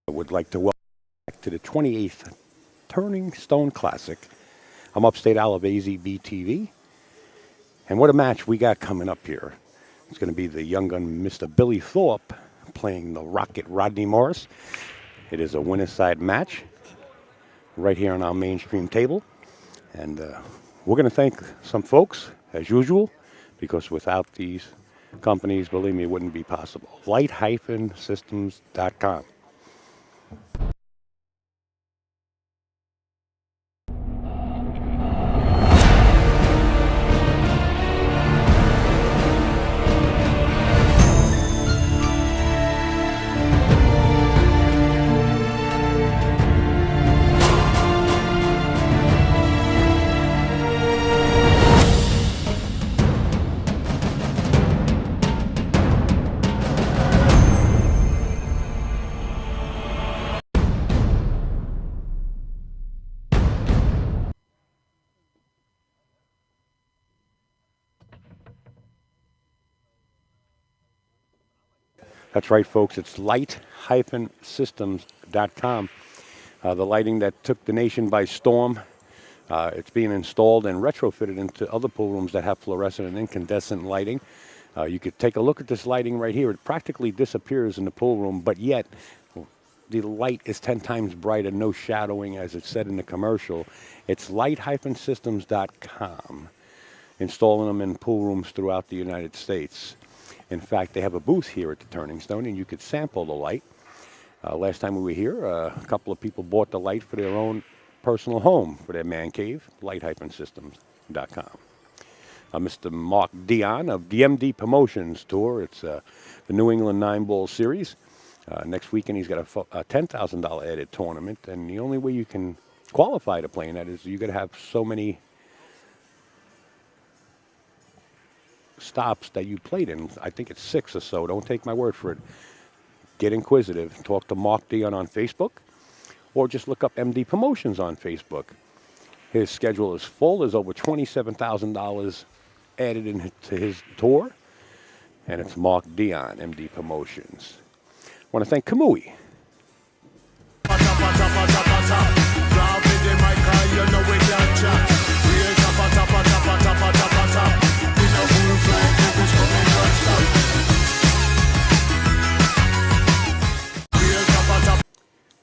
I would like to welcome back to the 28th Turning Stone Classic. I'm upstate Al of AZB-TV. And what a match we got coming up here. It's going to be the young gun Mr. Billy Thorpe playing the Rocket Rodney Morris. It is a winner's side match right here on our mainstream table. And we're going to thank some folks, as usual, because without these companies, believe me, it wouldn't be possible. Light-systems.com. That's right, folks. It's light-systems.com. The lighting that took the nation by storm. It's being installed and retrofitted into other pool rooms that have fluorescent and incandescent lighting. You could take a look at this lighting right here. It practically disappears in the pool room, but yet the light is 10 times brighter, no shadowing, as it said in the commercial. It's light-systems.com. Installing them in pool rooms throughout the United States. In fact, they have a booth here at the Turning Stone, and you could sample the light. Last time we were here, a couple of people bought the light for their own personal home, for their man cave, light-systems.com. Mr. Mark Dion of DMD Promotions Tour. It's the New England 9-Ball Series. Next weekend, he's got a $10,000 added tournament, and the only way you can qualify to play in that is you got to have so many stops that you played in. I think it's 6 or so. Don't take my word for it. Get inquisitive. Talk to Mark Dion on Facebook, or just look up MD Promotions on Facebook. His schedule is full. There's over $27,000 added into his tour, and it's Mark Dion, MD Promotions. I want to thank Kamui.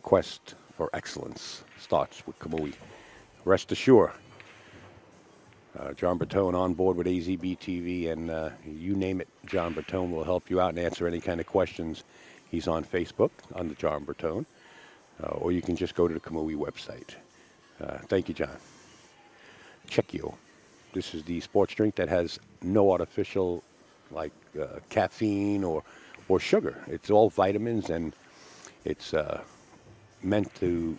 Quest for excellence starts with Kamui. Rest assured, John Bertone on board with AZB TV, and you name it, John Bertone will help you out and answer any kind of questions. He's on Facebook under John Bertone, or you can just go to the Kamui website. Thank you, John. Checkio. This is the sports drink that has no artificial, like caffeine or sugar. It's all vitamins, and it's meant to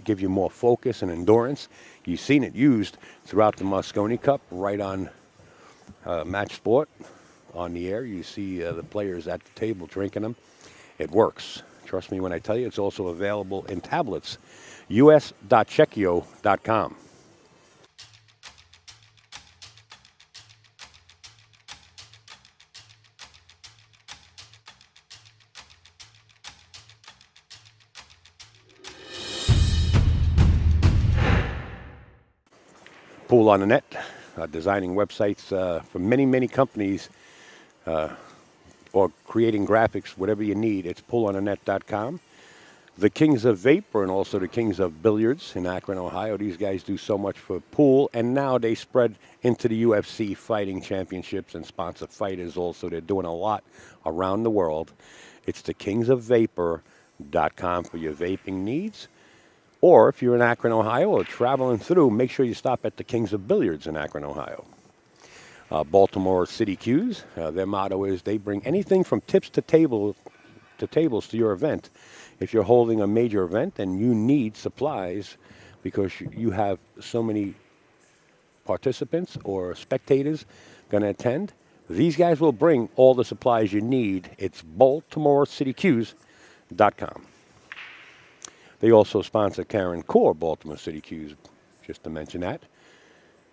give you more focus and endurance. You've seen it used throughout the Mosconi Cup, right on Match Sport on the air. You see the players at the table drinking them. It works. Trust me when I tell you. It's also available in tablets. us.checkio.com. Pool on the Net, designing websites for many, many companies, or creating graphics, whatever you need. It's poolonthenet.com. The Kings of Vapor and also the Kings of Billiards in Akron, Ohio. These guys do so much for pool, and now they spread into the UFC fighting championships and sponsor fighters also. They're doing a lot around the world. It's the kingsofvapor.com for your vaping needs. Or if you're in Akron, Ohio, or traveling through, make sure you stop at the Kings of Billiards in Akron, Ohio. Baltimore City Q's, their motto is they bring anything from tips to tables to your event. If you're holding a major event and you need supplies because you have so many participants or spectators going to attend, these guys will bring all the supplies you need. It's BaltimoreCityQs.com. They also sponsor Karen Core Baltimore City Q's, just to mention that.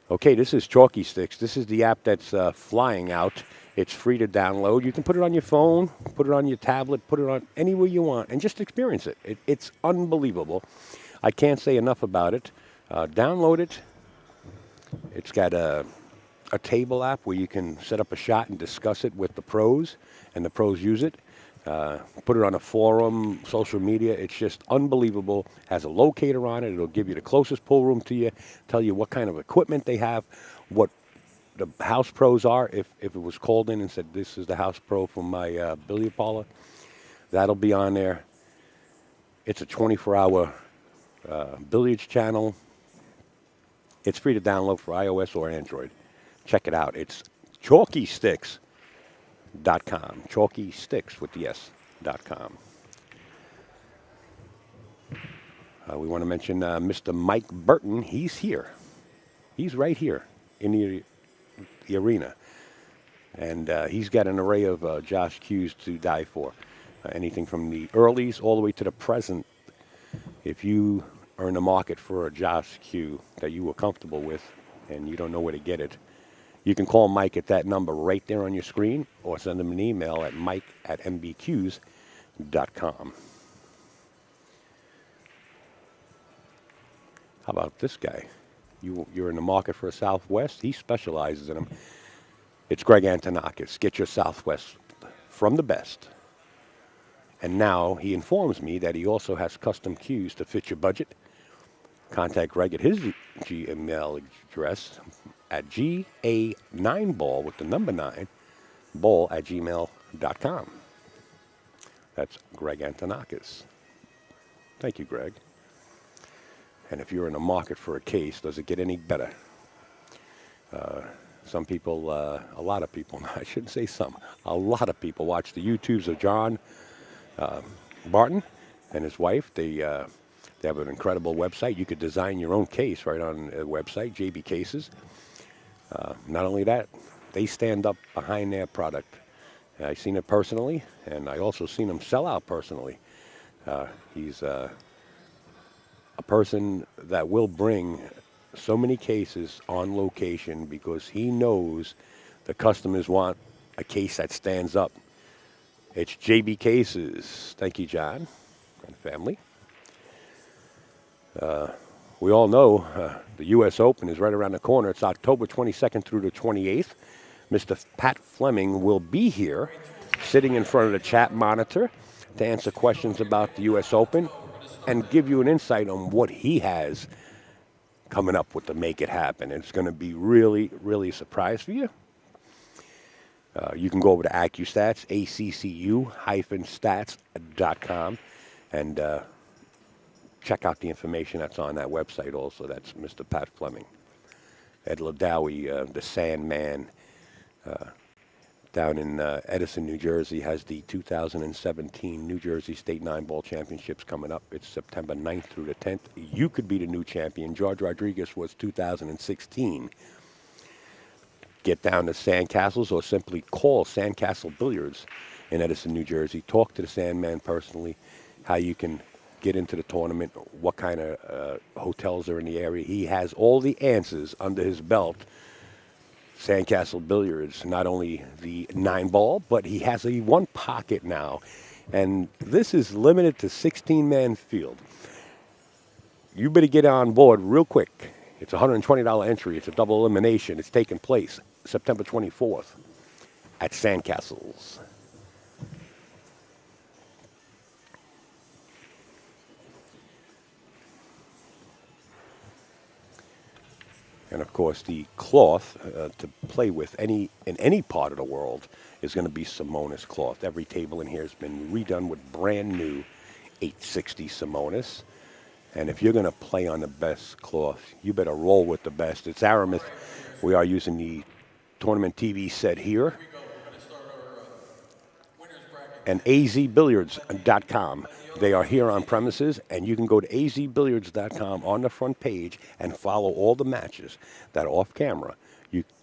Okay, this is Chalky Sticks. This is the app that's flying out. It's free to download. You can put it on your phone, put it on your tablet, put it on anywhere you want, and just experience it. It's unbelievable. I can't say enough about it. Download it. It's got a table app where you can set up a shot and discuss it with the pros, and the pros use it. Put it on a forum, social media. It's just unbelievable. Has a locator on it. It'll give you the closest pool room to you, tell you what kind of equipment they have, what the house pros are. If it was called in and said, this is the house pro from my billiard parlor, that'll be on there. It's a 24-hour billiards channel. It's free to download for iOS or Android. Check it out. It's chalkysticks.com. Chalkysticks with the S.com. We want to mention Mr. Mike Burton. He's here. He's right here in the arena. And he's got an array of Josh cues to die for. Anything from the earlies all the way to the present. If you are in the market for a Josh cue that you were comfortable with and you don't know where to get it, you can call Mike at that number right there on your screen or send him an email at mike@mbqs.com. How about this guy? You're in the market for a Southwest. He specializes in them. It's Greg Antonakis. Get your Southwest from the best. And now he informs me that he also has custom cues to fit your budget. Contact Greg at his Gmail address at GA9ball with the number 9 ball at gmail.com. That's Greg Antonakis. Thank you, Greg. And if you're in the market for a case, does it get any better? Some people, a lot of people, I shouldn't say some, a lot of people watch the YouTubes of John Barton and his wife. They have an incredible website. You could design your own case right on the website, JB Cases. Not only that, they stand up behind their product. I've seen it personally, and I also seen him sell out personally. He's a person that will bring so many cases on location because he knows the customers want a case that stands up. It's JB Cases. Thank you, John and family. We all know the U.S. Open is right around the corner. It's October 22nd through the 28th. Mr. Pat Fleming will be here sitting in front of the chat monitor to answer questions about the U.S. Open and give you an insight on what he has coming up with to make it happen. It's going to be really, really a surprise for you. You can go over to AccuStats, accu-stats.com, and check out the information that's on that website also. That's Mr. Pat Fleming. Ed Ladawi, the Sandman, down in Edison, New Jersey, has the 2017 New Jersey State 9-Ball Championships coming up. It's September 9th through the 10th. You could be the new champion. George Rodriguez was 2016. Get down to Sandcastles or simply call Sandcastle Billiards in Edison, New Jersey. Talk to the Sandman personally, how you can get into the tournament, what kind of hotels are in the area. He has all the answers under his belt. Sandcastle Billiards, not only the 9-ball, but he has a one pocket now. And this is limited to 16-man field. You better get on board real quick. It's a $120 entry. It's a double elimination. It's taking place September 24th at Sandcastles. And of course, the cloth to play with in any part of the world is going to be Simonis cloth. Every table in here has been redone with brand new 860 Simonis. And if you're going to play on the best cloth, you better roll with the best. It's Aramis. We are using the tournament TV set here. And azbilliards.com. They are here on premises, and you can go to azbilliards.com on the front page and follow all the matches that are off camera.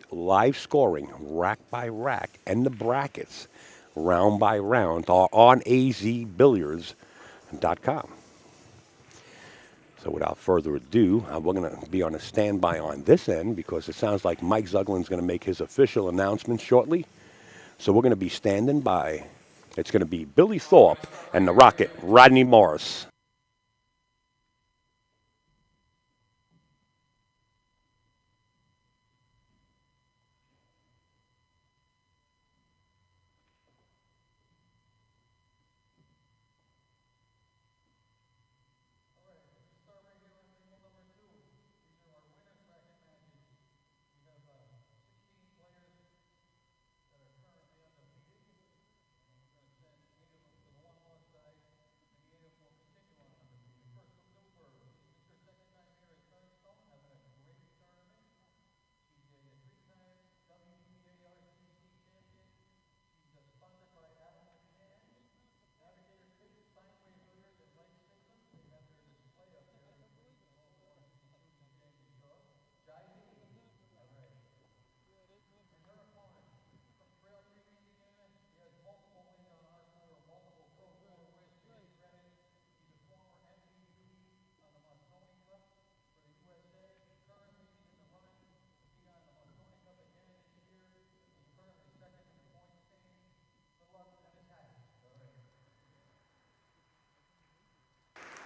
Live scoring, rack by rack, and the brackets, round by round, are on azbilliards.com. So without further ado, we're going to be on a standby on this end because it sounds like Mike Zuglin's going to make his official announcement shortly. So we're going to be standing by. It's going to be Billy Thorpe and the Rocket, Rodney Morris.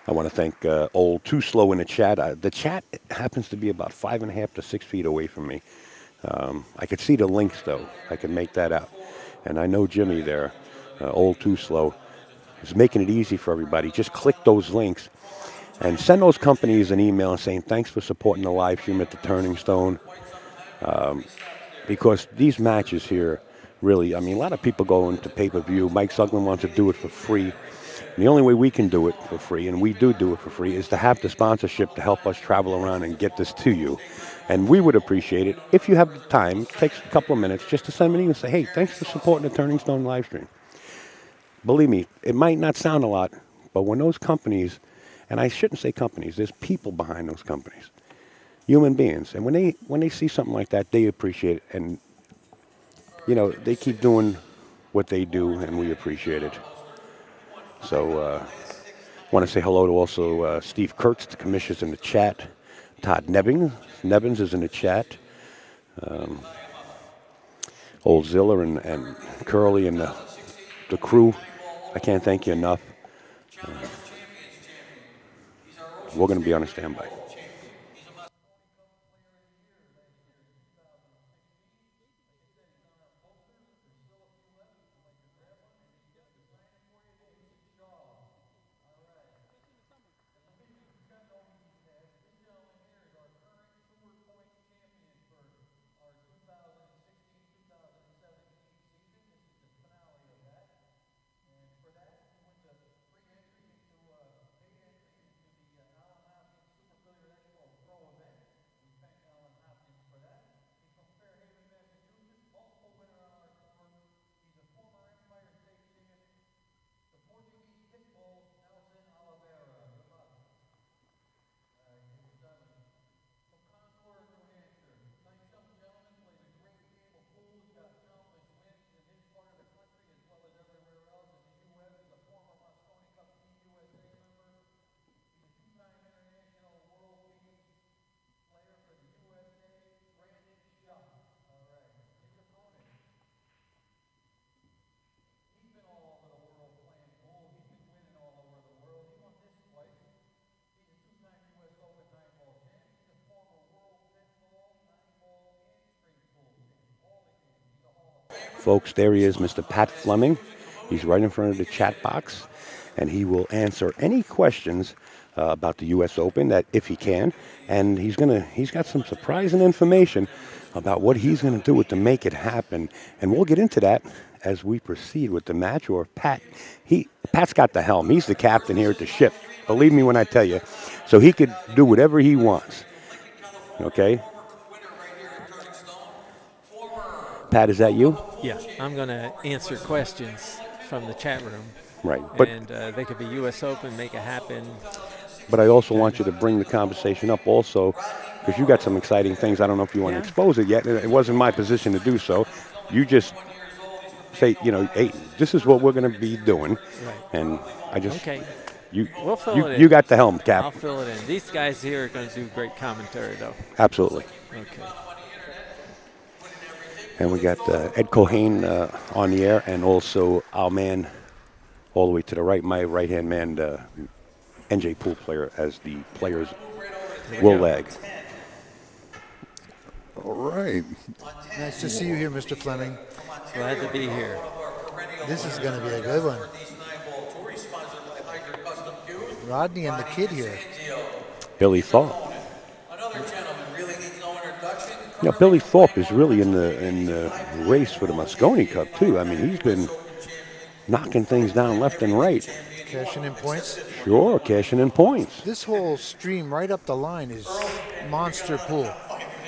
I want to thank old Too Slow in the chat. The chat happens to be about 5.5 to 6 feet away from me. I could see the links, though. I can make that out. And I know Jimmy there, old Too Slow, is making it easy for everybody. Just click those links and send those companies an email saying thanks for supporting the live stream at the Turning Stone. Because these matches here, really, I mean, a lot of people go into pay-per-view. Mike Zuglin wants to do it for free. And the only way we can do it for free, and we do it for free, is to have the sponsorship to help us travel around and get this to you. And we would appreciate it if you have the time. It takes a couple of minutes just to send me an email and say, hey, thanks for supporting the Turning Stone live stream. Believe me, it might not sound a lot, but when those companies, and I shouldn't say companies, there's people behind those companies, human beings, and when they see something like that, they appreciate it, and you know, they keep doing what they do, and we appreciate it. So I want to say hello to also Steve Kurtz, the commissioner's in the chat. Todd Nevins is in the chat. Old Ziller and Curly and the crew. I can't thank you enough. We're going to be on a standby. Folks, there he is, Mr. Pat Fleming. He's right in front of the chat box, and he will answer any questions about the U.S. Open that if he can. And he's got some surprising information about what he's going to do to make it happen. And we'll get into that as we proceed with the match. Or Pat's got the helm. He's the captain here at the ship. Believe me when I tell you. So he could do whatever he wants. Okay? Pat, is that you? Yeah, I'm going to answer questions from the chat room. Right. And they could be U.S. Open, make it happen. But I also want you to bring the conversation up also, because you got some exciting things. I don't know if you want to expose it yet. It wasn't my position to do so. You just say, you know, hey, this is what we're going to be doing. Right. And I just... Okay. We'll fill it in. You got the helm, Cap. I'll fill it in. These guys here are going to do great commentary, though. Absolutely. Okay. And we got Ed Cohane on the air, and also our man all the way to the right, my right-hand man, NJ Pool player, as the players will lag. All right. Nice to see you here, Mr. Fleming. Glad to be here. This is going to be a good one. Rodney and the kid here. Billy Thorpe. You know, Billy Thorpe is really in the race for the Moscone Cup too. I mean, he's been knocking things down left and right. Cashing in points. Sure, cashing in points. This whole stream right up the line is monster pool.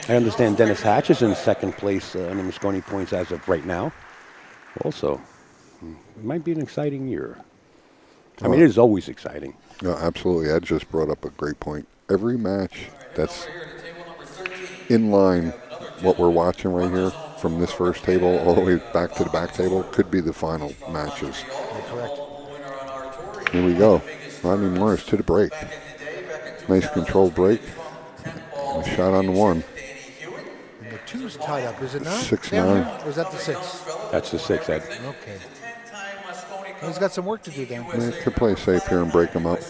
I understand Dennis Hatch is in second place in the Moscone points as of right now. Also, it might be an exciting year. I mean, it is always exciting. No, absolutely. Ed just brought up a great point. Every match that's in line, what we're watching right here, from this first table all the way back to the back table, could be the final matches. Correct. Here we go. Rodney Morris to the break. Nice controlled break. A shot on the one. And the two's tied up, is it not? 6-9. Or is that the 6? That's the 6, Ed. Okay. Well, he's got some work to do then. Yeah, could play safe here and break them up. And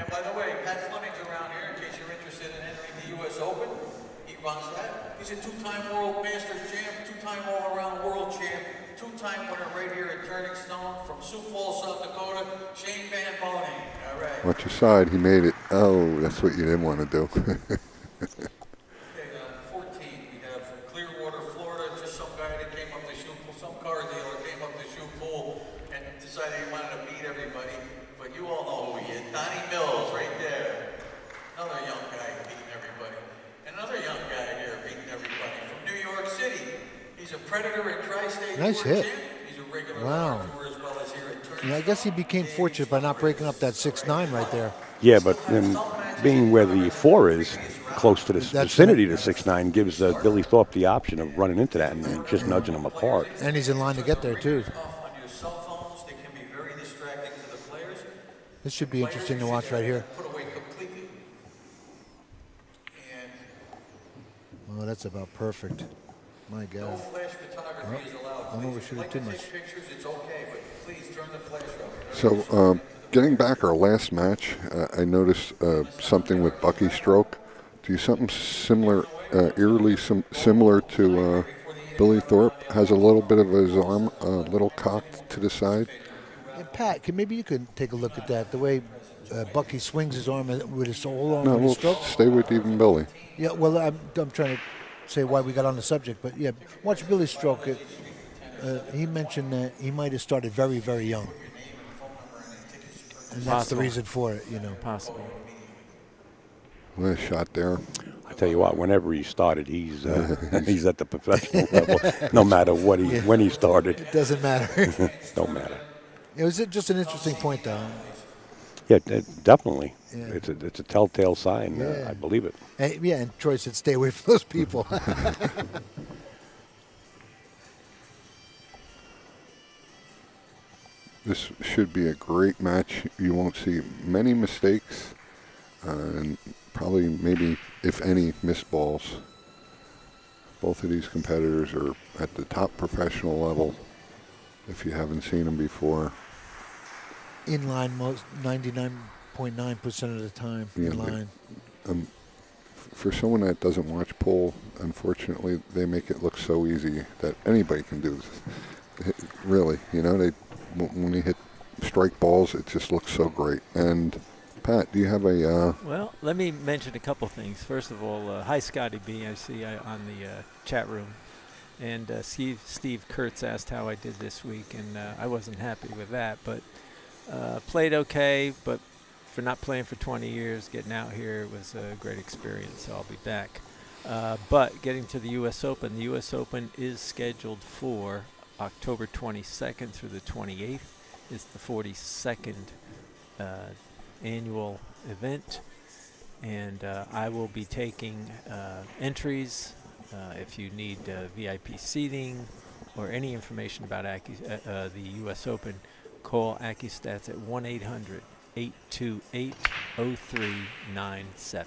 by the way, Pat Fleming's around here in case you're interested in entering the U.S. Open. He runs that. He's a two-time World Masters champ, two-time all-around world champ, two-time winner right here at Turning Stone from Sioux Falls, South Dakota, Shane Van Boning. All right. Watch your side. He made it. Oh, that's what you didn't want to do. Okay, 14, we have from Clearwater, Florida, just some guy that came up to shoot pool, some car dealer came up to shoot pool and decided he wanted to beat everybody. But you all know who he is. Donnie Mills, right there. Another young guy beating everybody. And another young guy here beating everybody from New York City. He's a Predator at Tri-State. Nice Tour hit. champ. He's a regular Wow. tour as well as here at Turning. Yeah, I guess he became fortunate by not breaking up that 6-9 right there. Yeah, but then being where the 4 is, close to the vicinity to 6-9, gives Billy Thorpe the option of running into that and just nudging them apart. And he's in line to get there, too. On your cell phones, they can be very distracting to the players. This should be interesting to watch right here. Put away completely. And Oh, that's about perfect. My no God. flash photography is allowed. Don't Please, overshoot if you'd it like too to much. take pictures, it's okay, but please turn the flash off. So, getting back our last match, I noticed something with Bucky stroke. Do you something similar, eerily similar to Billy Thorpe? Has a little bit of his arm a little cocked to the side. Hey, Pat, maybe you can take a look at that, the way Bucky swings his arm with his whole arm No, when he we'll strokes. stay with even Billy. Yeah, well, I'm trying to say why we got on the subject, but yeah, watch Billy stroke it. He mentioned that he might have started very, very young. And that's the Possible. reason for it, you know. Possible. What a shot there. I tell you what, whenever he started, he's he's at the professional level, no matter what when he started. It doesn't matter. Don't matter. It was just an interesting point, though. Yeah, definitely. Yeah. It's a telltale sign. Yeah. I believe it. And, yeah, and Troy said stay away from those people. This should be a great match. You won't see many mistakes, and probably maybe, if any, missed balls. Both of these competitors are at the top professional level, if you haven't seen them before. In line, most 99.9% of the time. Yeah, In line. For someone that doesn't watch pool, unfortunately, they make it look so easy that anybody can do. Really, you know, when you hit strike balls, it just looks so great. And Pat, do you have a? Well, let me mention a couple things. First of all, hi Scotty B. I see on the chat room, and Steve Kurtz asked how I did this week, and I wasn't happy with that, but played okay. But for not playing for 20 years, getting out here was a great experience. So I'll be back. But getting to the U.S. Open, the U.S. Open is scheduled for October 22nd through the 28th. It's the 42nd annual event, and I will be taking entries. If you need VIP seating or any information about the U.S. Open, call AccuStats at 1-800-828-0397.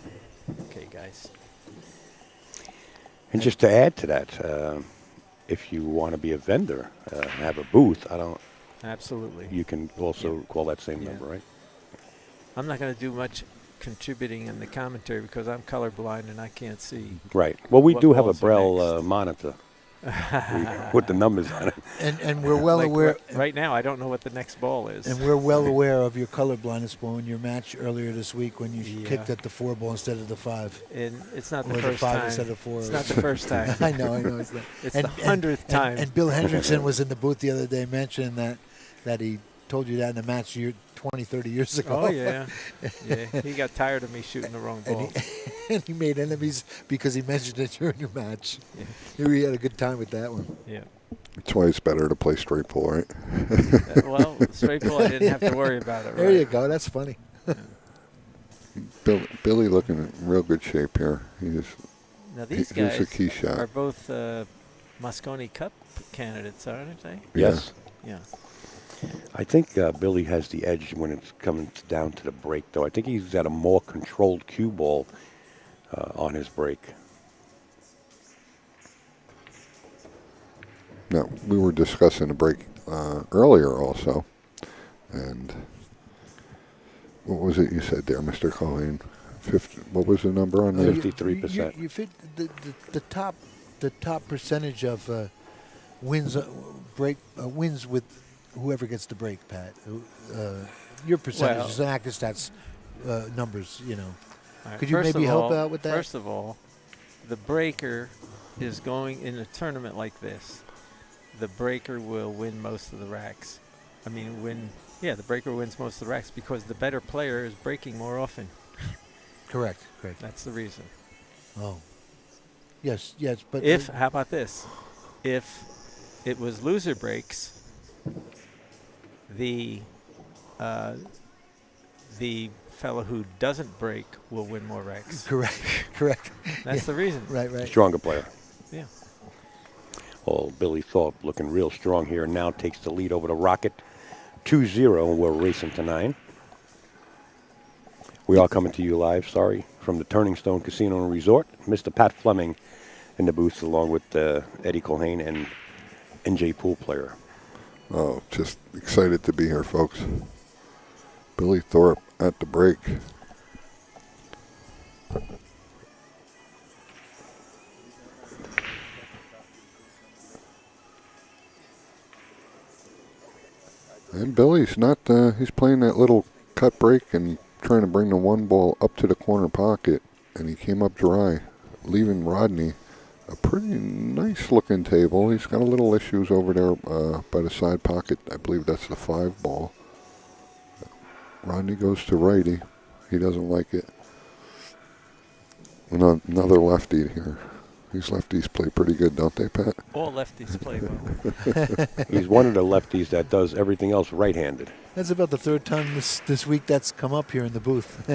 Okay, guys. And just to add to that, if you want to be a vendor and have a booth, Absolutely. you can also call that same Yeah. number, right? I'm not going to do much contributing in the commentary because I'm colorblind and I can't see. Right. Well, we What do have a balls are Braille next? monitor with the numbers on it. And we're well Like aware. right now, I don't know what the next ball is. And we're well aware of your color blindness, Bo, in your match earlier this week when you Yeah. kicked at the 4 ball instead of the 5. And it's not Or the the first 5 time. instead of 4. It's not the first time. I know. It's, not. It's the 100th time. And Bill Hendrickson was in the booth the other day mentioning that he told you that in a match 20, 30 years ago. Oh, yeah. Yeah. He got tired of me shooting the wrong ball. And he made enemies because he mentioned it during your match. Yeah. He had a good time with that one. Yeah. That's why it's better to play straight pull, right? Well, straight pull, I didn't have to worry about it. There right? you go. That's funny. Billy looking in real good shape here. Now, these Here's guys a key shot. are both Mosconi Cup candidates, aren't they? Yes. Yeah. I think Billy has the edge when it's coming down to the break, though. I think he's got a more controlled cue ball on his break. Now, we were discussing the break earlier also, and what was it you said there, Mr. Colleen? What was the number on that? 53%. You fit the top percentage of wins wins with whoever gets the break, Pat. Your percentages and AccuStats numbers, you know. All right, Could you first maybe of help all- out with that? First of all, the breaker is going in a tournament like this. The breaker will win most of the racks. The breaker wins most of the racks because the better player is breaking more often. Correct. That's the reason. Oh. Yes, but How about this? If it was loser breaks, the fellow who doesn't break will win more racks. correct. That's the reason. Right. Stronger player. Yeah. Well, Billy Thorpe looking real strong here now takes the lead over the Rocket 2-0, and we're racing to 9. We are coming to you live, from the Turning Stone Casino and Resort. Mr. Pat Fleming in the booth along with Eddie Colhane and NJ Pool player. Oh, just excited to be here, folks. Billy Thorpe at the break. And Billy's not, he's playing that little cut break and trying to bring the 1 ball up to the corner pocket, and he came up dry, leaving Rodney a pretty nice looking table. He's got a little issues over there by the side pocket. I believe that's the 5 ball. Rodney goes to righty. He doesn't like it. Another lefty here. These lefties play pretty good, don't they, Pat? All lefties play well. He's one of the lefties that does everything else right-handed. That's about the 3rd time this week that's come up here in the booth.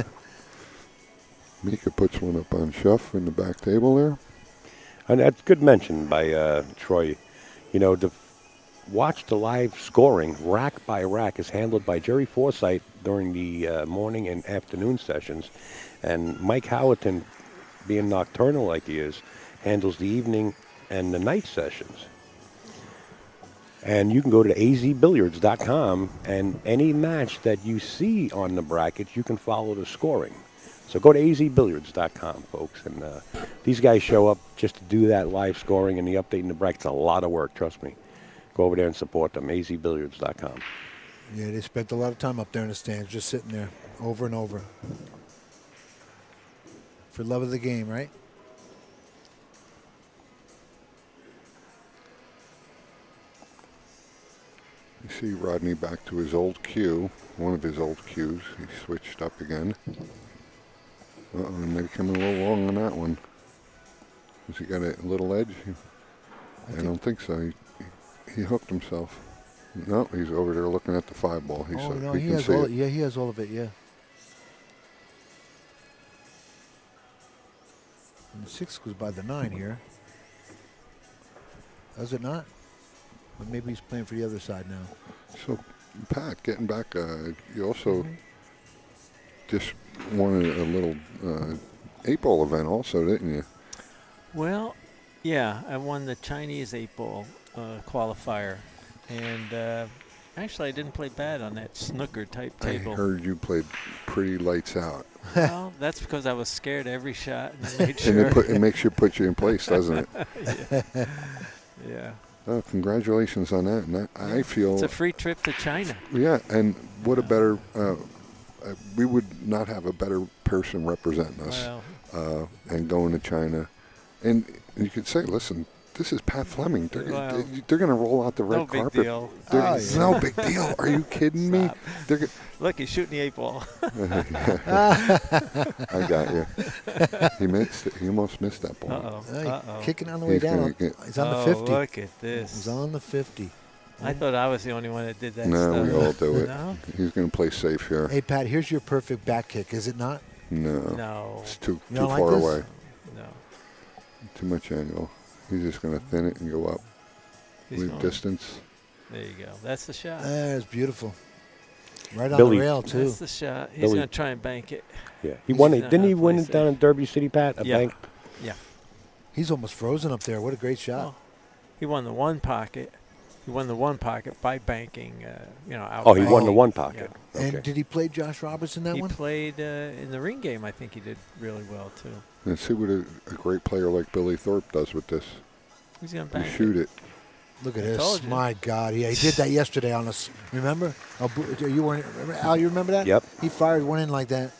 Mika puts one up on Shuff in the back table there. And that's good mention by Troy. You know, watch the live scoring rack by rack is handled by Jerry Forsythe during the morning and afternoon sessions. And Mike Howerton, being nocturnal like he is, handles the evening and the night sessions. And you can go to azbilliards.com, and any match that you see on the brackets, you can follow the scoring. So go to azbilliards.com, folks. And these guys show up just to do that live scoring and the updating the brackets. A lot of work, trust me. Go over there and support them, azbilliards.com. Yeah, they spent a lot of time up there in the stands, just sitting there over and over. For love of the game, right? You see Rodney back to his old cue, one of his old cues. He switched up again. Uh-oh, maybe coming a little long on that one. Has he got a little edge? I don't think so. He hooked himself. No, he's over there looking at the 5 ball. Oh, no, he he can has see all. it. Yeah, he has all of it. Yeah. And the 6 goes by the 9 here. Does it not? But maybe he's playing for the other side now. So Pat, getting back, you also just won a little 8-ball event also, didn't you? Well, yeah, I won the Chinese 8-ball qualifier, and actually I didn't play bad on that snooker type table. I heard you played pretty lights out. Well, that's because I was scared every shot and I made And sure. it makes you put you in place, doesn't it? Yeah. Oh, congratulations on that. And I feel It's a free trip to China. yeah, and what a better we would not have a better person representing us Well, and going to China. And you could say, listen, this is Pat Fleming. They're going to roll out the red no big carpet. deal. No big deal. Are you kidding me? Stop. Look, he's shooting the 8-ball. I got you. He missed it. He almost missed that ball. Uh-oh. Kicking on the way He's down. gonna get- He's on the 50. Look at this. He's on the 50. I thought I was the only one that did that No, stuff. we all do it. No? He's going to play safe here. Hey, Pat, here's your perfect back kick, is it not? No. No. It's too You don't like far this? away. No. Too much angle. He's just going to thin it and go up. He's Leave going- distance. There you go. That's the shot. That's beautiful. Right on Billy- the rail, too. That's the shot. He's Billy- going to try and bank it. Yeah, he won it. not Didn't he gonna win play it down in safe. Derby City, Pat? A Yeah. bank. Yeah. He's almost frozen up there. What a great shot. Oh, he won the one pocket. He won the one pocket by banking, out. Oh, he won Oh. the one pocket. Okay. And did he play Josh Robertson that He one? played in the ring game. I think he did really well, too. And see what a great player like Billy Thorpe does with this. He's going to You bank shoot it. Look at told this. you. My God. Yeah, he did that yesterday on us. Remember? You weren't, Al, you remember that? Yep. He fired one in like that.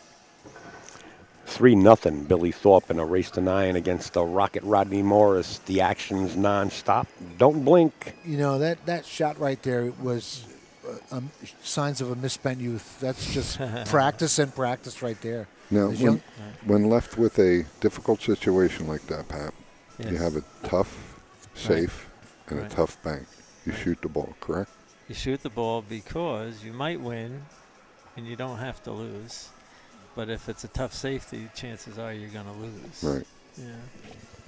3-0, Billy Thorpe in a race to 9 against the Rocket Rodney Morris. The action's nonstop. Don't blink. You know, that shot right there was signs of a misspent youth. That's just practice and practice right there. Now, This when, young- when left with a difficult situation like that, Pat, you Yes. have a tough, safe, and Right. a tough bank. You Right. shoot the ball, correct? You shoot the ball because you might win and you don't have to lose. But if it's a tough safety, chances are you're going to lose. Right. Yeah.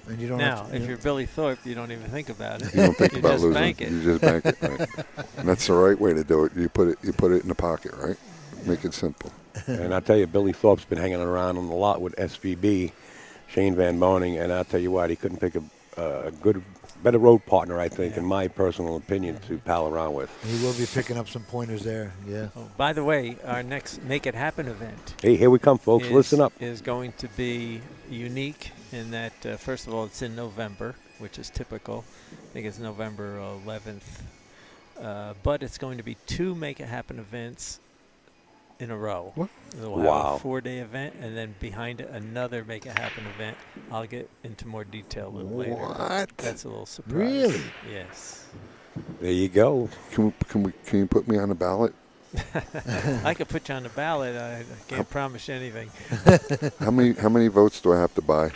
And you don't Now, have to, if you're Billy Thorpe, you don't even think about it. You don't think You about just losing. bank it. You just bank it, right? And that's the right way to do it. You put it in the pocket, right? Make it simple. And I'll tell you, Billy Thorpe's been hanging around on the lot with SVB, Shane Van Boning, and I'll tell you what, he couldn't pick a better road partner, I think, in my personal opinion, to pal around with. he will be picking up some pointers there. Yeah. Oh, by the way, our next Make It Happen event Hey, here we come, folks. Listen up. is going to be unique in that, first of all, it's in November, which is typical. I think it's November 11th. But it's going to be 2 Make It Happen events in a row. What? We'll Wow. have a 4-day event, and then behind it, another Make It Happen event. I'll get into more detail a little later. What? That's a little surprise. Really? Yes. There you go. Can you put me on the ballot? I could put you on the ballot. I can't promise you anything. How many votes do I have to buy?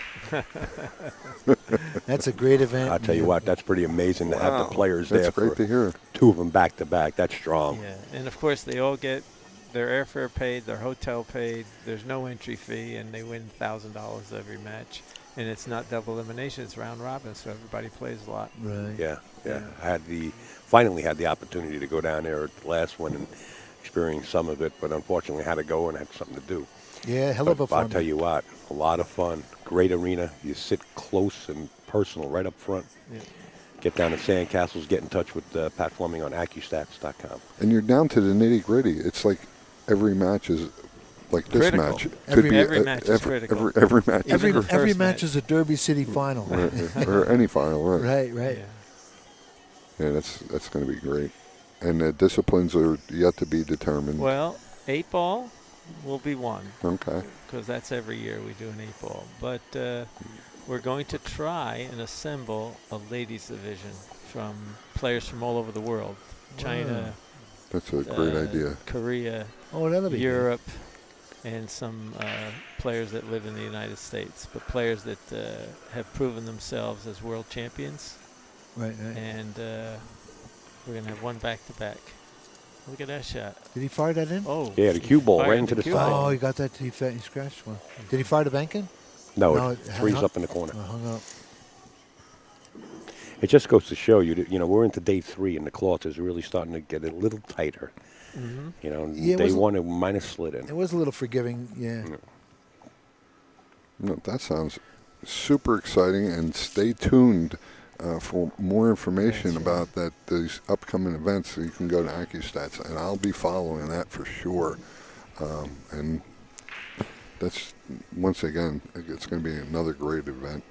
That's a great event. I'll tell you what, that's pretty amazing to have Wow, the players that's there great for to hear. 2 of them back to back. That's strong. Yeah, and of course they all get their airfare paid, their hotel paid. There's no entry fee, and they win $1,000 every match. And it's not double elimination; it's round robin, so everybody plays a lot. Right. Yeah. I finally had the opportunity to go down there at the last one and experience some of it, but unfortunately had to go and had something to do. Yeah, hell of a But I'll fun. tell you what, a lot of fun. Great arena. You sit close and personal right up front. Yeah. Get down to Sandcastles. Get in touch with Pat Fleming on AccuStats.com. And you're down to the nitty gritty. It's like every match is like this Critical. match. It Every match is critical. Every match. Even Every the is every first match match. is a Derby City final. or any final, right? Right, right. Yeah. Yeah, that's going to be great. And the disciplines are yet to be determined. Well, 8-ball will be one Okay. because that's every year we do an 8-ball. But we're going to try and assemble a ladies division from players from all over the world: China, That's a great idea. Korea, Oh, that'll be good. Europe, and some players that live in the United States, but players that have proven themselves as world champions. Right, right. And we're going to have one back-to-back. Look at that shot. Did he fire that in? Oh. Yeah, the cue ball Fired right into the cue side. ball. Oh, he got that. He scratched one. Did he fire the bank in? No, No, it it three's hung up in the corner. Hung up. It just goes to show you that, we're into day 3 and the cloth is really starting to get a little tighter. You know, Yeah, it day was- one it minus slid in. It was a little forgiving, yeah. No, that sounds super exciting, and stay tuned for more information That's right. about these upcoming events. So you can go to AccuStats, and I'll be following that for sure. And that's, once again, it's going to be another great event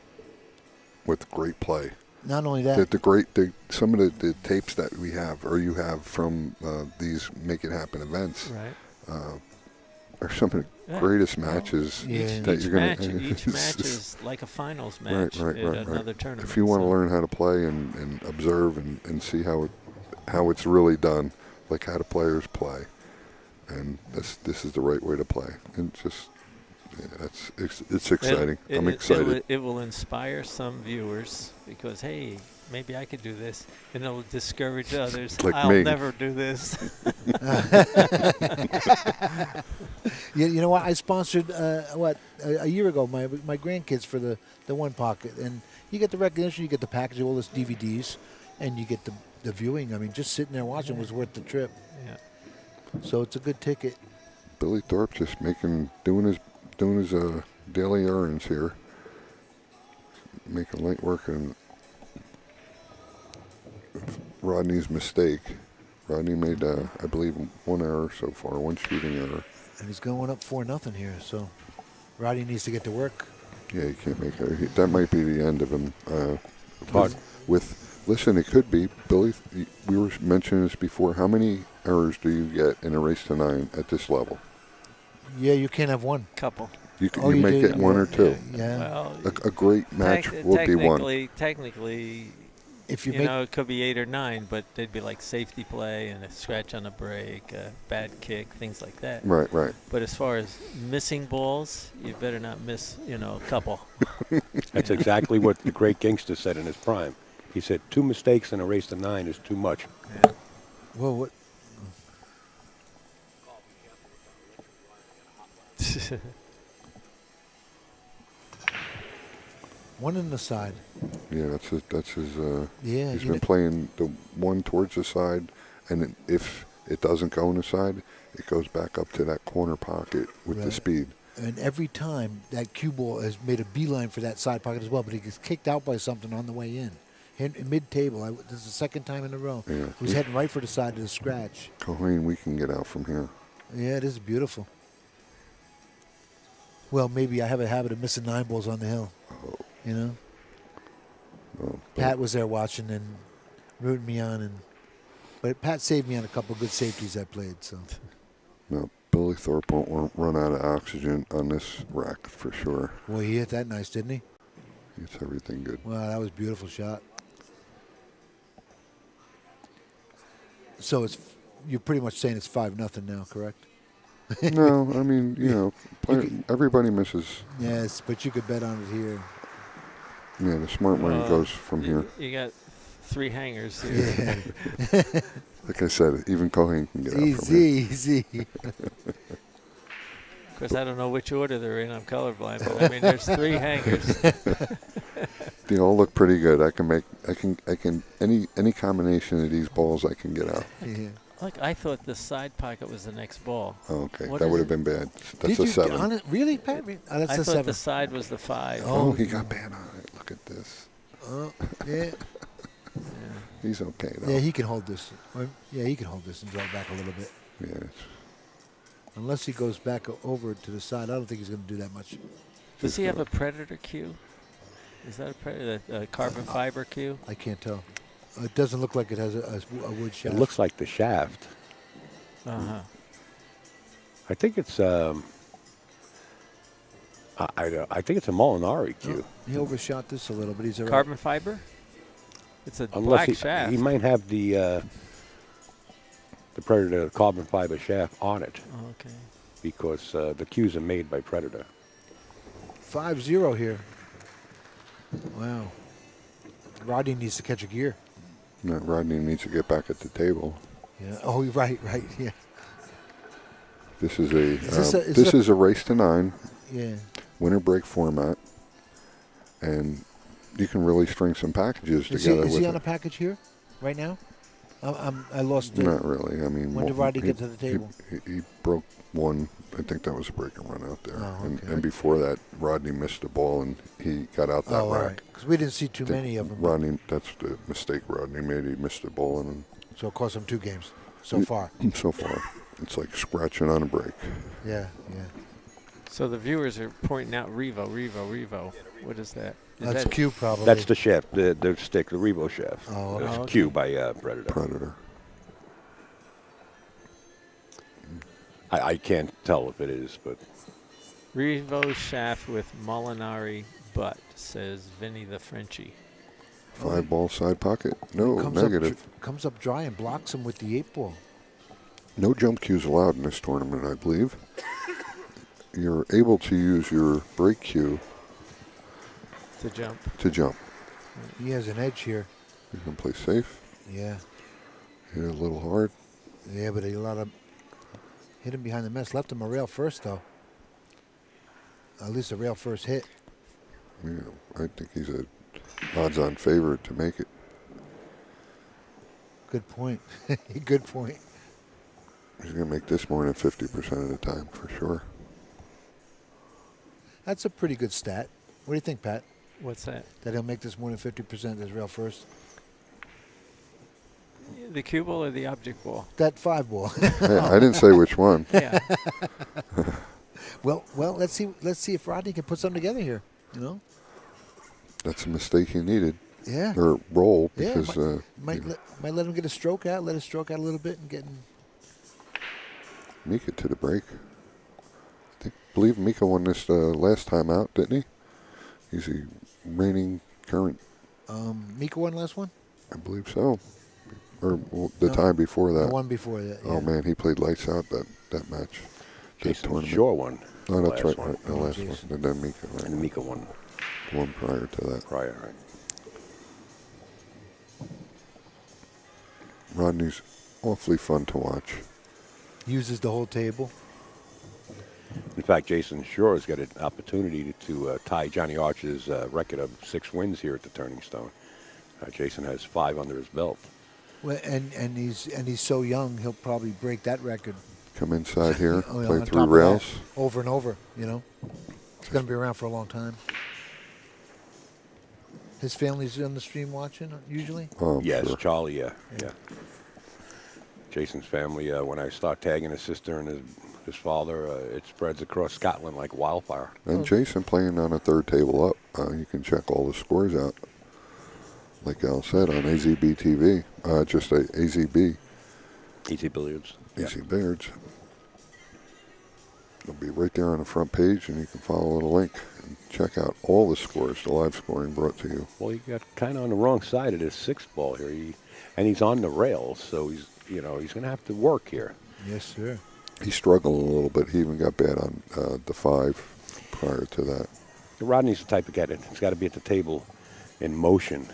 with great play. Not only that, Some of the tapes that we have, or you have from these Make It Happen events, Right. are some of the Yeah. greatest matches Yeah. that Each you're going match, each match is like a finals match right, at another tournament. If you want to so- learn how to play and observe and see how it's really done, like how the players play, and this is the right way to play. And just it's exciting. I'm excited. It will inspire some viewers because, hey, maybe I could do this, and it'll discourage others. Like I'll me. never do this. you know what? I sponsored a year ago my grandkids for the one pocket, and you get the recognition, you get the package of all this DVDs, and you get the viewing. I mean, just sitting there watching was worth the trip. Yeah. So it's a good ticket. Billy Thorpe just doing his daily errands here, making light work and Rodney's mistake. Rodney made, I believe, one error so far, one shooting error. And he's going up 4-0 here, so Rodney needs to get to work. Yeah, he can't make it. That might be the end of him. Hard. Listen, it could be, Billy, we were mentioning this before. How many errors do you get in a race to 9 at this level? Yeah, you can't have one. Couple. You Oh, may do? get one or two. Yeah. Well, A great match will be one. Technically, If you you make know, it could be 8 or 9, but they'd be like safety play and a scratch on a break, a bad kick, things like that. Right. But as far as missing balls, you better not miss, a couple. That's exactly what the great gangster said in his prime. He said 2 mistakes in a race to 9 is too much. Yeah. well, what? One in the side. Yeah, that's his. Yeah, He's you been playing the one towards the side, and if it doesn't go on the side, it goes back up to that corner pocket with the Right. speed. And every time that cue ball has made a beeline for that side pocket as well, but he gets kicked out by something on the way in. Mid-table, this is the second time in a row. Yeah. He was heading right for the side of the scratch. Cohen, we can get out from here. Yeah, it is beautiful. Well, maybe I have a habit of missing 9 balls on the hill. You know? Oh, Pat was there watching and rooting me on, but Pat saved me on a couple of good safeties I played. So no, Billy Thorpe won't run out of oxygen on this rack for sure. boy, he hit that nice, didn't he? It's everything good. Wow, that was a beautiful shot. So you're pretty much saying it's 5-0 now, correct? No, I mean, everybody misses. Yes, but you could bet on it here. Yeah, the smart money goes from here. You got 3 hangers here. Yeah, Like I said, even Cohen can get out from here. easy. Of course, I don't know which order they're in. I'm colorblind, but I mean, there's 3 hangers. They all look pretty good. I can any combination of these balls I can get out. Yeah. Look, I thought the side pocket was the next ball. Oh, okay, What that is would have it? been bad. Did That's a you 7. on it? Really, Pat? Oh, that's I a thought 7. the side was the 5. Oh, he got bad on it. Look at this. Oh, yeah. Yeah. He's okay though. Yeah, he can hold this. Yeah, he can hold this and draw it back a little bit. Yeah, it's Unless he goes back over to the side, I don't think he's going to do that much. Does he have a Predator cue? Is that a Predator, a carbon fiber cue? I can't tell. It doesn't look like it has a wood shaft. It looks like the shaft. Uh-huh. I think it's I think it's a Molinari cue. He overshot this a little, but he's all right. Carbon fiber? It's a Unless black shaft. he might have the Predator carbon fiber shaft on it Oh, okay. because the cues are made by Predator. 5-0 here. Wow. Rodney needs to catch a gear. Rodney needs to get back at the table. Yeah. Oh, right. Yeah. This is this is a race to 9 Yeah. winter break format, and you can really string some packages Is together he with on it. a package here right now? I lost the. Not really. I mean, When did Rodney get to the table? He broke one. I think that was a break and run out there. Oh, okay. And before that, Rodney missed the ball and he got out that Oh, all rack. right. Because we didn't see too many of them. Rodney, that's the mistake Rodney made. He missed the ball and So it cost him 2 games so far. so far, it's like scratching on a break. Yeah. So the viewers are pointing out Revo. What is that? Is That's that Q probably. That's the shaft, the stick, the Revo shaft. Oh, okay. It's Oh, okay. Q by Predator. Predator. I can't tell if it is, but Revo shaft with Molinari butt, says Vinny the Frenchie. 5-ball side pocket. No, negative. Comes up dry and blocks him with the 8-ball. No jump cues allowed in this tournament, I believe. You're able to use your break cue To jump. to jump. He has an edge here. You can play safe. Yeah. Hit it a little hard. Yeah, but he allowed him. Hit him behind the mess. Left him a rail first, though. At least a rail first hit. Yeah, I think he's a odds-on favorite to make it. Good point. Good point. He's going to make this more than 50% of the time, for sure. That's a pretty good stat. What do you think, Pat? What's that? That he'll make this more than 50% as rail first? The cue ball or the object ball? That 5-ball. Hey, I didn't say which one. Yeah. well, let's see if Rodney can put something together here. You know? That's a mistake he needed. Yeah. Or roll, Yeah, because... might let him get a stroke out, let his stroke out a little bit and get in. Mika to the break. Believe Mika won this last time out, didn't he? He's the reigning current. Mika won last one? I believe so. Or the time before that. The one before that, yeah. Oh, man, he played lights out that match. That Jason tournament. Shore won. Oh, the that's last right. one. The last one. Jason. And then Mika, right? And Mika won The one prior to that. prior, right? Rodney's awfully fun to watch. Uses the whole table. In fact, Jason Shore has got an opportunity to tie Johnny Archer's record of 6 wins here at the Turning Stone. Jason has 5 under his belt. Well, and he's so young, he'll probably break that record. Come inside here, Oh, yeah, play on 3 top of rails. that, over and over, you know. It's going to be around for a long time. His family's on the stream watching, usually? Oh, Yes, sure. Charlie, yeah. Jason's family, when I start tagging his sister and his father, it spreads across Scotland like wildfire. And Jason playing on a 3rd table up. You can check all the scores out. Like Al said, on AZB TV. Just AZB. Easy Billiards. Easy Billiards. It'll be right there on the front page, and you can follow the link and check out all the scores, the live scoring brought to you. Well, he got kind of on the wrong side of this 6th ball here. And he's on the rails, so he's going to have to work here. Yes, sir. He struggled a little bit. He even got bad on the 5 prior to that. Rodney's the type of guy that's got to be at the table in motion.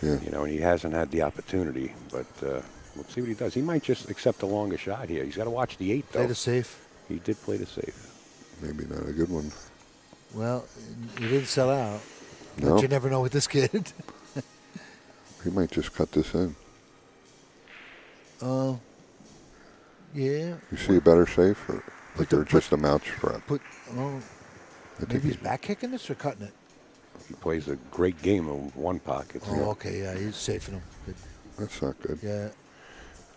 Yeah. And he hasn't had the opportunity, but we'll see what he does. He might just accept a longer shot here. He's got to watch the 8, though. Play the safe. He did play the safe. Maybe not a good one. Well, you didn't sell out. No. But you never know with this kid. He might just cut this in. Yeah. You see a better safe? Or like the- they're just a mount strap? Oh, I think maybe he's back kicking this or cutting it. He plays a great game of one pocket. Oh, okay, yeah, he's safing him. Good. that's not good. Yeah.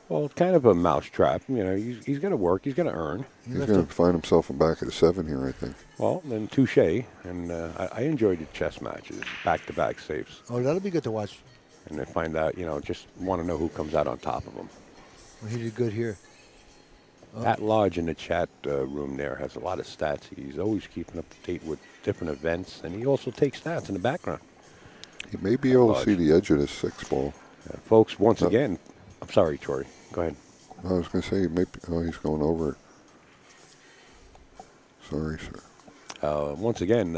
Well, it's kind of a mousetrap. He's got to work. He's got to earn. He's left going him- to find himself in back at a 7 here, I think. Well, then touche. And I enjoyed the chess matches, back-to-back safes. Oh, that'll be good to watch. And then find out, just want to know who comes out on top of him. Well, he did good here. Pat Lodge in the chat room there has a lot of stats. He's always keeping up to date with different events, and he also takes stats in the background. He may be able to see the edge of this 6 ball. Folks, once again, I'm sorry, Troy. Go ahead. I was going to say, maybe, he's going over it. Sorry, sir. Once again,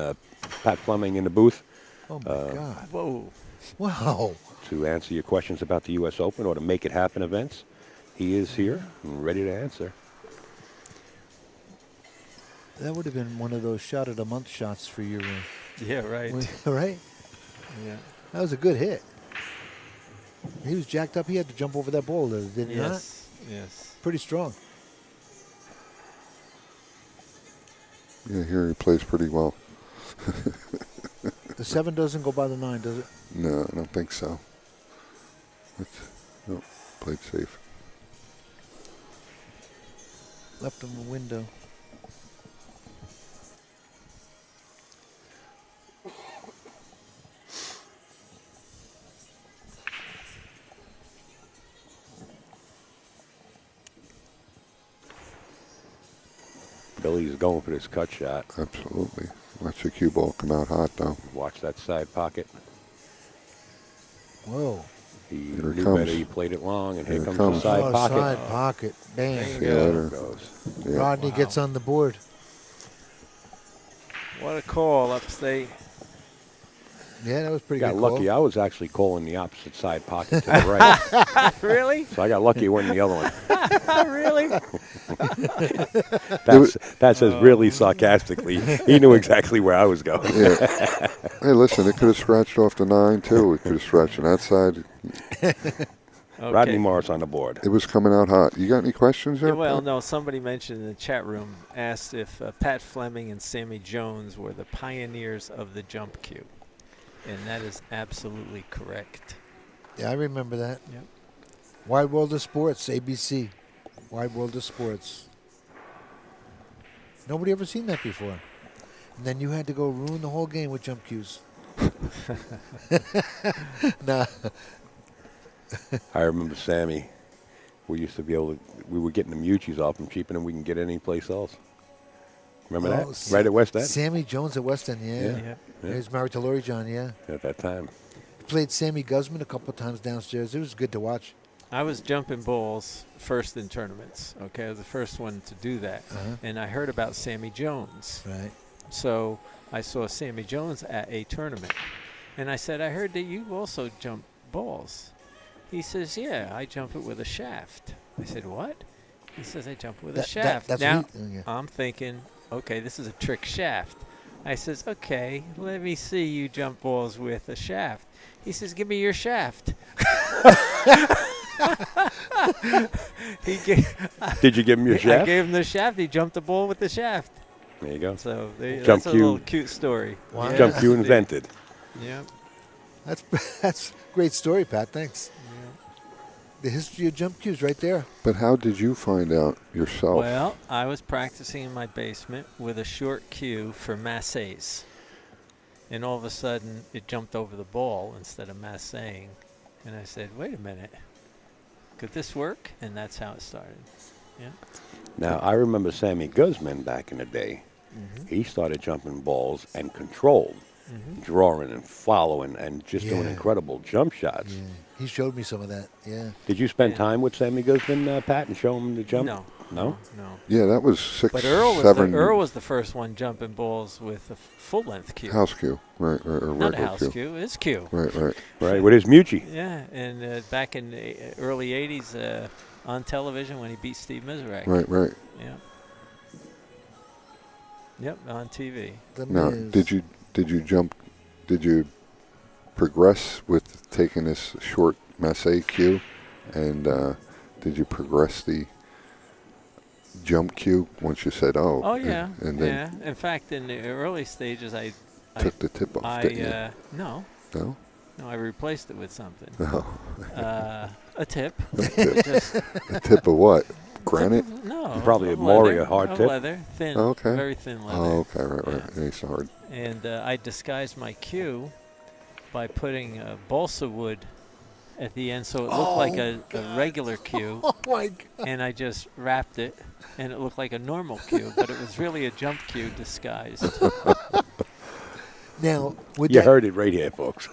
Pat Fleming in the booth Oh, my God. Whoa. Wow. to answer your questions about the U.S. Open or to make it happen events. He is here and ready to answer. That would have been one of those shot of the month shots for your Yeah, right. right? Yeah. That was a good hit. He was jacked up. He had to jump over that ball, didn't he not? Yes, yes. Pretty strong. Yeah, here he plays pretty well. The 7 doesn't go by the 9, does it? No, I don't think so. No, played safe. Left him a window. Billy's going for this cut shot. Absolutely. Watch the cue ball come out hot, though. Watch that side pocket. Whoa. He Here it knew comes. better. He played it long, and here Here it comes comes. the side Oh, pocket. side pocket. Bam. See you There later. it goes. Yeah. Rodney gets on the board. What a call, Upstate. Yeah, that was pretty Got good lucky. call. I was actually calling the opposite side pocket to the right. Really? So I got lucky it wasn't the other one. Really? That says really sarcastically. He knew exactly where I was going. Yeah. Hey, listen, it could have scratched off the 9, too. It could have scratched on that side. Okay. Rodney Morris on the board. It was coming out hot. You got any questions there? Well, Pat? no, somebody mentioned in the chat room, asked if Pat Fleming and Sammy Jones were the pioneers of the jump cue. And that is absolutely correct. Yeah, I remember that. Yep. Wide World of Sports, ABC. Wide World of Sports. Nobody ever seen that before. And then you had to go ruin the whole game with jump cues. Nah. I remember Sammy. We used to be able to, we were getting the Mucci's off him cheaper than we can get any place else. Remember Oh, that? Right at West End? Sammy Jones at West End, yeah. Yeah. Yeah. He's married to Lori John, yeah. At that time. Played Sammy Guzman a couple of times downstairs. It was good to watch. I was jumping balls first in tournaments. Okay, I was the first one to do that. Uh-huh. And I heard about Sammy Jones. Right. So I saw Sammy Jones at a tournament. And I said, I heard that you also jump balls. He says, yeah, I jump it with a shaft. I said, what? He says, I jump with a shaft. That's Now, what he- yeah. I'm thinking, okay, this is a trick shaft. I says, okay, let me see you jump balls with a shaft. He says, give me your shaft. Did you give him your I shaft? gave him the shaft. He jumped the ball with the shaft. There you go. So Jump that's a cue. little cute story. Wow. Yeah. Jump cue invented. Yeah. That's a great story, Pat. Thanks. The history of jump cues right there. But how did you find out yourself? Well, I was practicing in my basement with a short cue for masses. And all of a sudden, it jumped over the ball instead of massing. And I said, wait a minute. Could this work? And that's how it started. Yeah. Now, I remember Sammy Guzman back in the day. Mm-hmm. He started jumping balls and controlled, drawing and following and just doing Yeah. incredible jump shots. Yeah. He showed me some of that. Yeah. Did you spend Yeah. time with Sammy Guzman, Pat, and show him the jump? No. No? No. Yeah, that was 6, But 7. Earl was the first one jumping balls with a full-length cue. House cue, right, or Not a regular house cue, his cue. Right, right. Right, with his Mucci. Yeah, and back in the early 80s on television when he beat Steve Miserek. Right, right. Yeah. Yep, on TV. The Now, Miz. did you progress with taking this short masse cue, and did you progress the jump cue once you said, oh? Oh yeah, and then yeah. In fact, in the early stages, I took the tip off, didn't you? no, No? I replaced it with something. No. A tip. tip. Just A tip of what? Granite? no. Probably a of Maury, leather, a hard of tip. leather, thin. Oh, okay. Very thin leather. Oh, okay, right, right. Yeah. It's hard. And I disguised my cue by putting balsa wood at the end, so it looked like a regular cue. Oh my God. And I just wrapped it, and it looked like a normal cue, but it was really a jump cue disguised. Now, would You that, heard it right here, folks.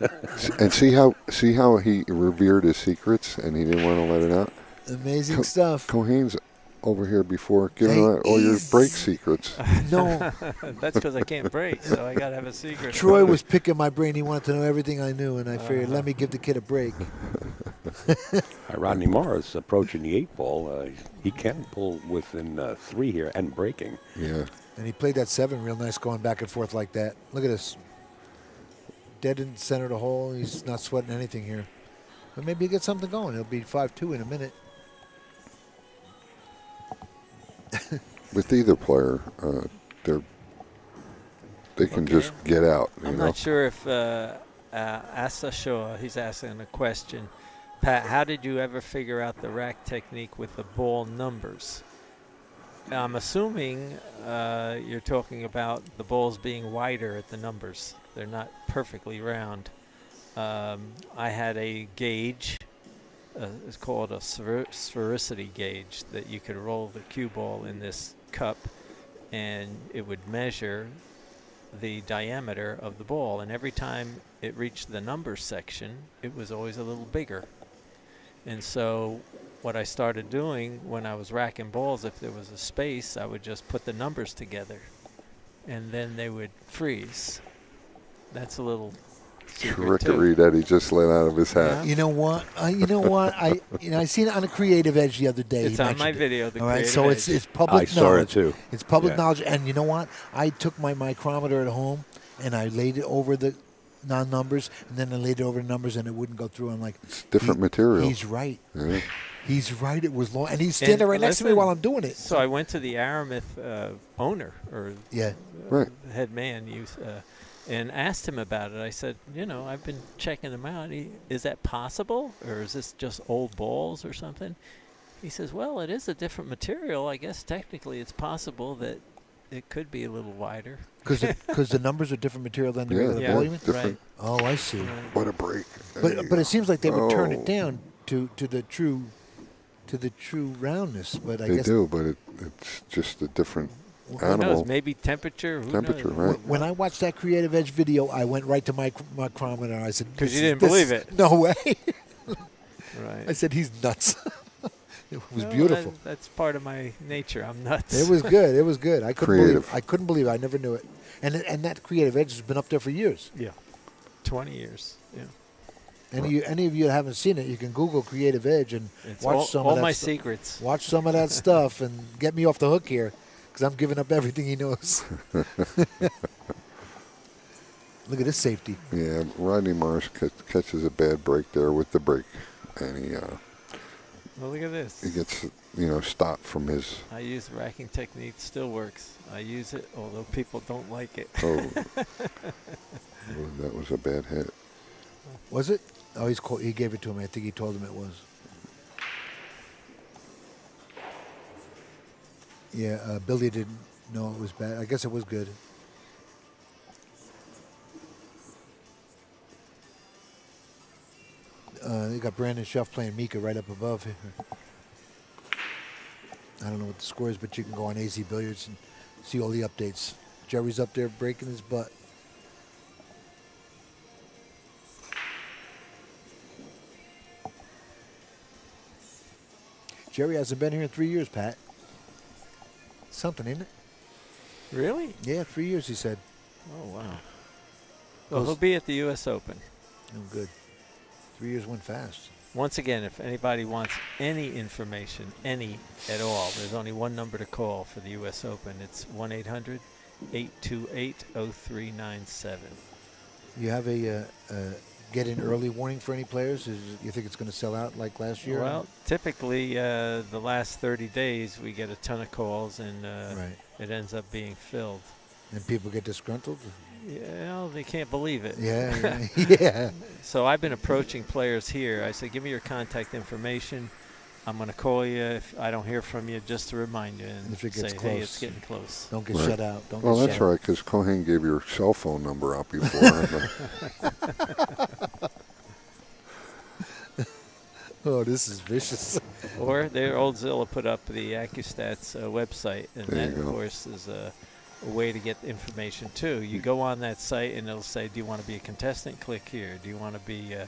And see how he revered his secrets, and he didn't want to let it out. amazing stuff. Cohen's over here before giving Hey, out all your he's- break secrets. No, That's because I can't break, so I gotta have a secret. Troy was picking my brain. He wanted to know everything I knew, and I figured, let me give the kid a break. Rodney Morris approaching the 8-ball. He can pull within 3 here and breaking. Yeah. And he played that 7 real nice, going back and forth like that. Look at this. Dead in the center of the hole. He's not sweating anything here. But maybe he'll get something going. He'll be 5-2 in a minute. With either player, they can just get out. I'm not sure if Asa Shaw, he's asking a question. Pat, how did you ever figure out the rack technique with the ball numbers? I'm assuming you're talking about the balls being wider at the numbers. They're not perfectly round. I had a gauge. It's called a sphericity gauge that you could roll the cue ball in this cup, and it would measure the diameter of the ball. And every time it reached the number section, it was always a little bigger. And so what I started doing when I was racking balls, if there was a space, I would just put the numbers together, and then they would freeze. That's a little trickery that he just let out of his hat. You know what? I seen it on a Creative Edge the other day. It's on my video. All right, so it's public knowledge. I saw it too. It's public knowledge, and you know what? I took my micrometer at home and I laid it over the non-numbers, and then I laid it over the numbers, and it wouldn't go through. I'm like, it's different material. He's right. Yeah. He's right. It was long, and he's standing right next to me while I'm doing it. So I went to the Aramis owner or head man. And asked him about it. I said, I've been checking them out. Is that possible? Or is this just old balls or something? He says, well, it is a different material. I guess technically it's possible that it could be a little wider. Because the numbers are different material than the regular ball, you mean? Right. Oh, I see. What a break. But it seems like they would turn it down to the true roundness. But I guess they do, but it's just a different animal. Who knows? Maybe temperature. Who knows? Right. When I watched that Creative Edge video, I went right to my micrometer. I said, because you didn't believe it. No way. Right. I said, he's nuts. It was beautiful. That's part of my nature. I'm nuts. It was good. It was good. I Creative. couldn't believe it. I never knew it. And that Creative Edge has been up there for years. Yeah. 20 years. Yeah. Any of you that haven't seen it, you can Google Creative Edge and watch some of that. All my secrets. Watch some of that stuff and get me off the hook here, because I'm giving up everything he knows. Look at this safety. Yeah, Rodney Morris catches a bad break there with the break, and he. Well, look at this. He gets stopped from his. I use racking technique. Still works. I use it, although people don't like it. Oh, that was a bad hit. Was it? Oh, he gave it to him. I think he told him it was. Yeah, Billy didn't know it was bad. I guess it was good. They got Brandon Schuff playing Mika right up above here. I don't know what the score is, but you can go on AZ Billiards and see all the updates. Jerry's up there breaking his butt. Jerry hasn't been here in 3 years, Pat. Something, isn't it? Really? Yeah, 3 years, he said. Oh, wow. Well, he'll be at the U.S. Open. Oh, good. 3 years went fast. Once again, if anybody wants any information, any at all, there's only one number to call for the U.S. Open. It's 1-800-828-0397. You have a get-in early warning for any players? You think it's going to sell out like last year? Well, typically the last 30 days we get a ton of calls, and it ends up being filled. And people get disgruntled? Yeah, they can't believe it. Yeah, yeah. So I've been approaching players here. I said, give me your contact information. I'm going to call you if I don't hear from you, just to remind you and if it gets say, close. hey, it's getting close. Don't get shut out. Well, that's right, because Cohen gave your cell phone number out before. Oh, this is vicious. Or their old Zilla put up the AccuStats website, and that, of course, is a way to get information, too. You go on that site, and it'll say, do you want to be a contestant? Click here. Do you want to be a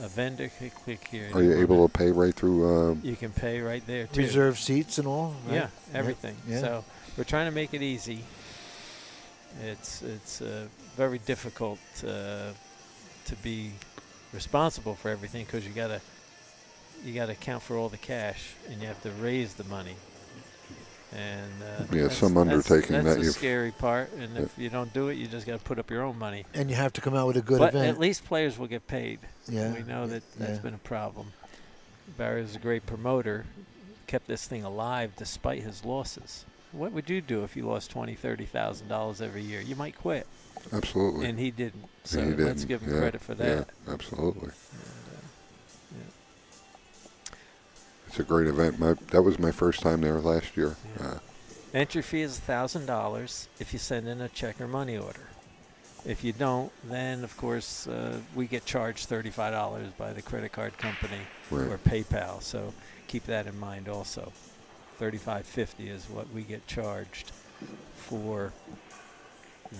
vendor? Click here. Are you able to pay right through? You can pay right there, too. Reserve seats and all? Right? Yeah, everything. Yeah. So we're trying to make it easy. It's very difficult to be responsible for everything, because you got to account for all the cash, and you have to raise the money. And Yeah, some undertaking that's that the you've- scary part. And if you don't do it, you just got to put up your own money. And you have to come out with a good But event. at least players will get paid. Yeah, We know that that's yeah. been a problem. Barry's a great promoter, kept this thing alive despite his losses. What would you do if you lost $20,000, $30,000 every year? You might quit. Absolutely. And he didn't. So And he let's didn't. give him Yeah, credit for that. Yeah, absolutely. And, It's a great event. That was my first time there last year. Yeah. Entry fee is $1,000 if you send in a check or money order. If you don't, then of course we get charged $35 by the credit card company Right. or PayPal. So keep that in mind also. $35.50 is what we get charged for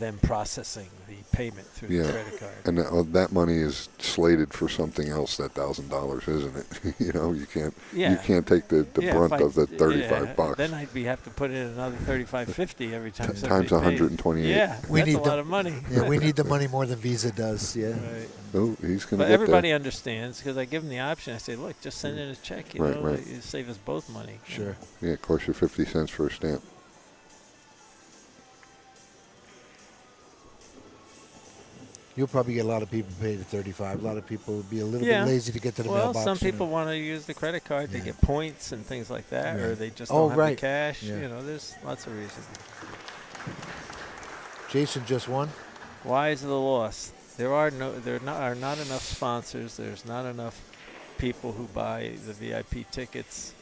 them processing the payment through the Yeah. credit card. And that money is slated for something else. That $1,000, isn't it? You know, you can't take the Yeah, brunt if of the $35. Then I'd have to put in another $35.50 every time. Times somebody pays. 128. Yeah, We that's need a lot of money. Yeah, we need the money more than Visa does. Yeah. Right. Oh, he's going to But get everybody there. understands because I give them the option. I say, look, just send in a check. You Right, know, right. you save us both money. Sure. Yeah, it costs you 50 cents for a stamp. You'll probably get a lot of people paid at 35. A lot of people will be a little Yeah. bit lazy to get to the Well, mailbox. some you know. people want to use the credit card to Yeah. get points and things like that, or Right. they just Oh, don't have right. the cash. Yeah. You know, there's lots of reasons. Jason just won. Why is the loss? There are not enough sponsors. There's not enough people who buy the VIP tickets.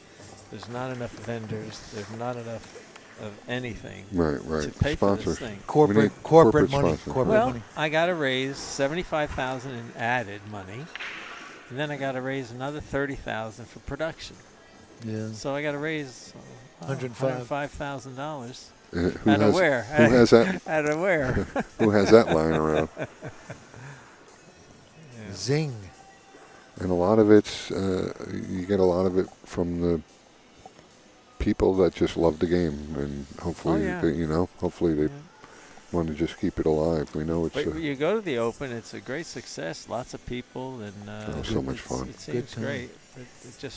There's not enough vendors. There's not enough of anything Right, to right. pay for Sponsors. this thing. We Corporate need corporate money. sponsors. Corporate Well, money. I got to raise $75,000 in added money, and then I got to raise another $30,000 for production. Yeah. So I got to raise $105,000. Who Out of has, where? Who has that? Out of where? Who has that lying around? Yeah. Zing. And a lot of it's you get a lot of it from the people that just love the game, and hopefully, yeah. hopefully they want to just keep it alive. We know it's But you go to the Open, it's a great success. Lots of people, and so much fun. It seems time. great.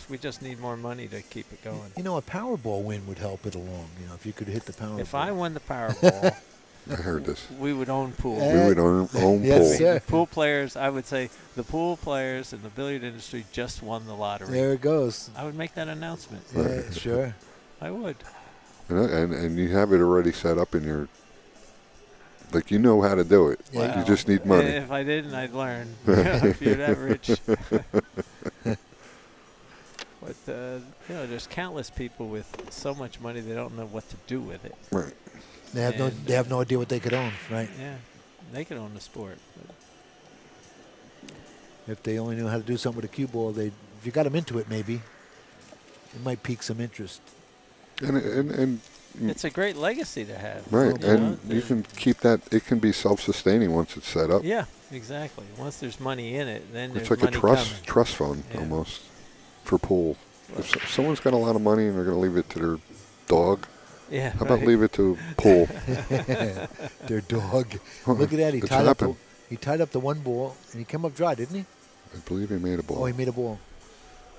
We just need more money to keep it going. You know, a Powerball win would help it along. You know, if you could hit the Powerball. If I won the Powerball, I heard this. we would own pool. Eh, We would own Yes, pool. sir. The pool players, I would say, the pool players in the billiard industry just won the lottery. There it goes. I would make that announcement. Yeah, sure. I would. And you have it already set up in your, like, you know how to do it. Yeah. You just need money. If I didn't, I'd learn. If you're that rich. But there's countless people with so much money they don't know what to do with it. Right. They have no. They have no idea what they could own, right? Yeah, they could own the sport. But If they only knew how to do something with a cue ball, they. If you got them into it, maybe it might pique some interest. And it's a great legacy to have. right, you and know, you can keep that. It can be self-sustaining once it's set up. Yeah, exactly. Once there's money in it, then It's there's like a money trust coming. trust fund Yeah. almost for pool. If someone's got a lot of money and they're going to leave it to their dog, Yeah. how about right. leave it to pool? Their dog. Look at that. He It's tied up. happened. He tied up the one ball, and he came up dry, didn't he? I believe he made a ball. Oh, he made a ball.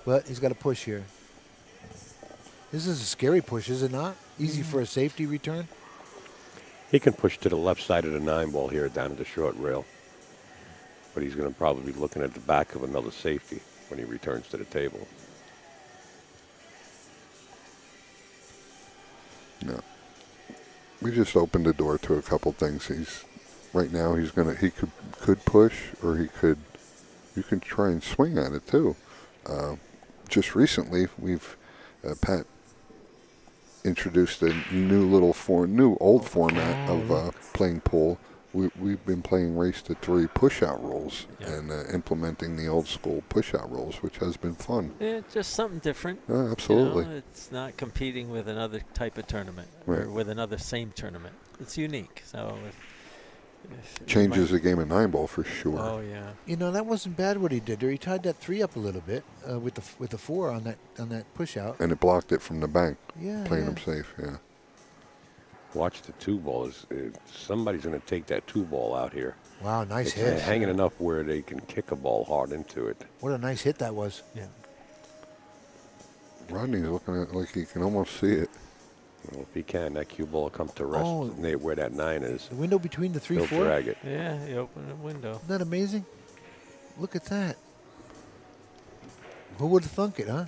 But he's got a push here. This is a scary push, is it not? Easy for a safety return. He can push to the left side of the 9 ball here down at the short rail. But he's going to probably be looking at the back of another safety when he returns to the table. No. We just opened the door to a couple things. Right now he could push, or you can try and swing at it too. Just recently Pat introduced a new old format of playing pool. We've been playing race to 3 push-out rules and implementing the old school push-out rules, which has been fun. Yeah, just something different. Absolutely. You know, it's not competing with another type of tournament Right. or with another same tournament. It's unique. So if Changes the game of 9-ball for sure. Oh yeah. You know, that wasn't bad what he did there. He tied that 3 up a little bit with the 4 on that push out. And it blocked it from the bank, Yeah. playing yeah. him safe, yeah. Watch the 2 ball. Somebody's going to take that 2 ball out here. Wow, nice It's hit. hanging enough where they can kick a ball hard into it. What a nice hit that was. Yeah. Rodney's looking at it like he can almost see it. Well, if he can, that cue ball will come to rest Oh. where that 9 is. The window between the 3, He'll 4. drag it. Yeah, he opened the window. Isn't that amazing? Look at that. Who would have thunk it, huh?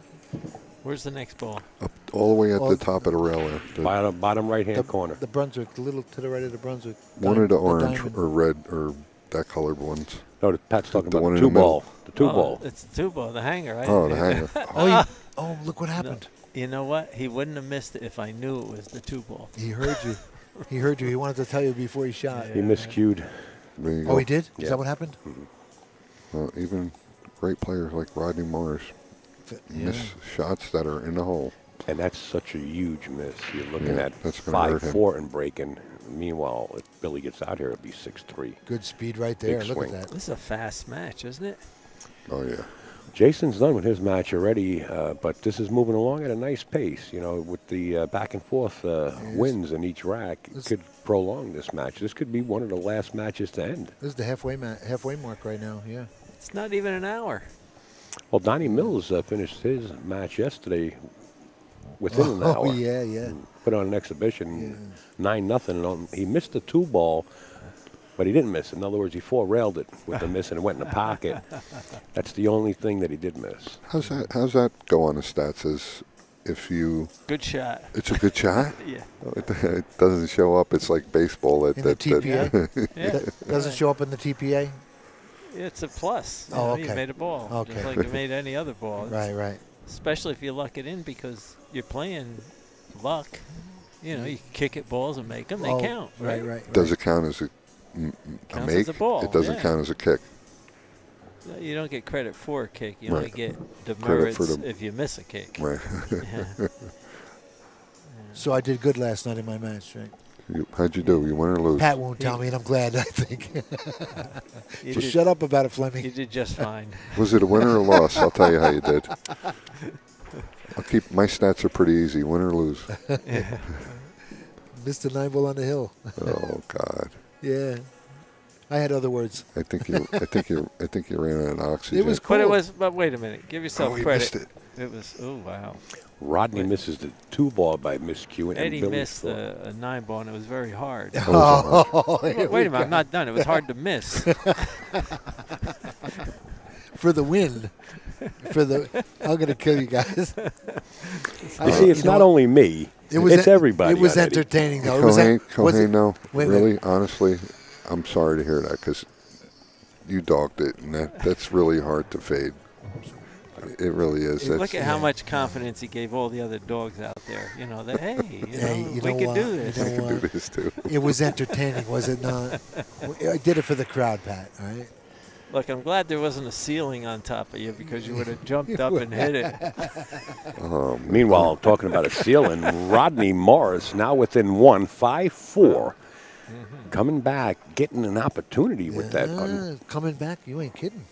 Where's the next ball? Up all the way at Oh, the top of the rail there. Bottom right-hand corner. The Brunswick, the little to the right of the Brunswick. One of the Di- orange diamond. or red or that colored ones. No, Pat's talking The about one the in the 2-ball. The 2-ball. Oh, it's the 2-ball, the hanger. Oh, the hanger. Oh, look what happened. You know what? He wouldn't have missed it if I knew it was the 2-ball. He heard you. He heard you. He wanted to tell you before he shot. He miscued. There you Oh, go. he did? Is Yeah. that what happened? Well, even great players like Rodney Morris miss shots that are in the hole. And that's such a huge miss. You're looking Yeah, at that's gonna hurt him. 5-4 and breaking. Meanwhile, if Billy gets out here, it'll be 6-3. Good speed right there. Big Look swing. at that. This is a fast match, isn't it? Oh, yeah. Jason's done with his match already, but this is moving along at a nice pace. You know, with the back and forth wins in each rack, it could prolong this match. This could be one of the last matches to end. This is the halfway mark right now. Yeah. It's not even an hour. Well, Donnie Mills finished his match yesterday within an hour. Oh yeah, yeah. Put on an exhibition, 9-0. He missed the 2-ball, but he didn't miss. In other words, he 4-railed it with the miss and it went in the pocket. That's the only thing that he did miss. How's that go on the stats? As if you, Good shot. it's a good shot. Yeah. It doesn't show up. It's like baseball. In the TPA? Yeah. That doesn't show up in the TPA? It's a plus. You Oh, know, okay. You made a ball. Okay. Just like you made any other ball. Right, right. Especially if you luck it in because you're playing luck. You know, you kick at balls and make them. They Oh, count. Right, right. Does it count as a Counts make? as a ball, It doesn't yeah. count as a kick. You don't get credit for a kick. You Right. only get Credit demerits for the- if you miss a kick. Right. Yeah. So I did good last night in my match, right? How'd you do? You win or lose? Pat won't tell me, and I'm glad, I think. You Just did- shut up about it, You Fleming. did just fine. Was it a win or a loss? I'll tell you how you did. I'll keep my stats are pretty easy. Win or lose. Missed the 9-ball on the hill. Oh God. Yeah. I had other words. I think you ran out of oxygen. It was But it cool. was. But wait a minute. Give yourself Oh, he credit. missed it. It was. Oh wow. Rodney misses the 2-ball by miscuing. and Eddie Billy missed thought- a 9-ball and it was very hard. Oh, Wait a minute. I'm not done. It was hard to miss. for the win. I'm going to kill you guys. You see, it's not only me. It's everybody. It was on Eddie. entertaining, though. Kohei, no. wait a Really, honestly, I'm sorry to hear that because you dogged it, and that's really hard to fade. It really is. Look at how much confidence he gave all the other dogs out there. You know that. Hey, you we know can what? do this. You know I can do what? this too. It was entertaining, was it not? I did it for the crowd, Pat. All right. Look, I'm glad there wasn't a ceiling on top of you because you would have jumped up and hit it. Meanwhile, talking about a ceiling, Rodney Morris now within 1, 5-4. Coming back, getting an opportunity with that. Coming back, you ain't kidding.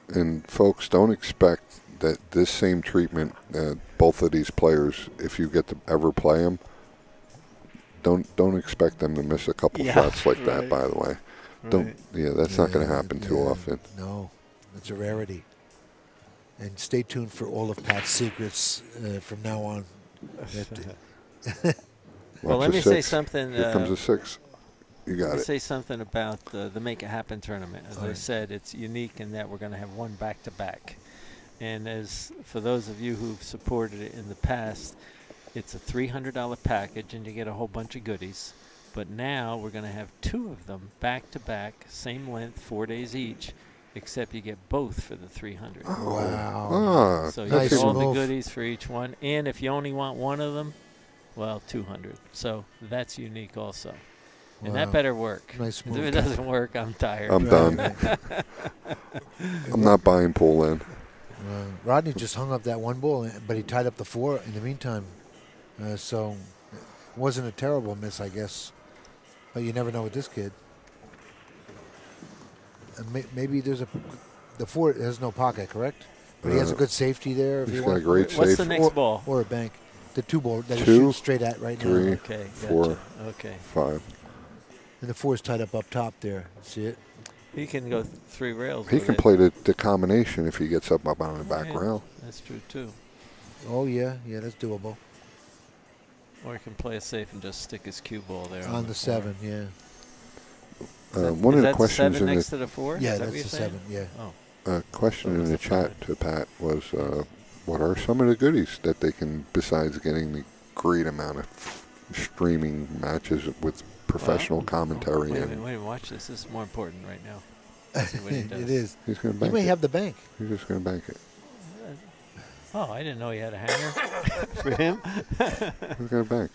And folks, don't expect that this same treatment, both of these players, if you get to ever play them, don't expect them to miss a couple shots like that. By the way, that's not going to happen too often. No, it's a rarity. And stay tuned for all of Pat's secrets from now on. Well, let Watch a me say 6. something. Here comes a 6. You got Let me it. say something about the Make It Happen tournament. As I said, it's unique in that we're going to have one back-to-back. And as for those of you who've supported it in the past, it's a $300 package, and you get a whole bunch of goodies. But now we're going to have 2 of them back-to-back, same length, 4 days each, except you get both for the $300. Wow. Ah, So you Nice get all move. the goodies for each one. And if you only want one of them, well, $200. So that's unique also. And that Wow. better work. Nice 'Cause move. if it doesn't work, I'm tired. I'm Right, done. right. I'm not buying pool then. Rodney just hung up that 1 ball, but he tied up the 4 in the meantime. So it wasn't a terrible miss, I guess. But you never know with this kid. Maybe there's the 4 has no pocket, correct? But he has a good safety there. If He's he got a wants, great What's safe. the next ball? or a bank. The 2 ball that he 2, shoots straight at right 3, now. Okay, 4, gotcha. Okay. 5. And the 4 is tied up top there. See it? He can go 3 rails. He with can it. play the combination if he gets up on the back Yeah, rail. That's true, too. Oh, yeah. Yeah, that's doable. Or he can play it safe and just stick his cue ball there. On the 7, yeah. One of the that questions 7 in next the to the 4? Yeah, Is that that's what you're the saying? 7, yeah. Oh. question So in was the the chat 5. to Pat was, what are some of the goodies that they can, besides getting the great amount of streaming matches with professional commentary? Wait a And minute, watch this. This is more important right now. Let's see what he does. It is. he's going to He bank may it. have the bank. He's just going to bank it. Oh, I didn't know he had a hanger for him. He's going to bank.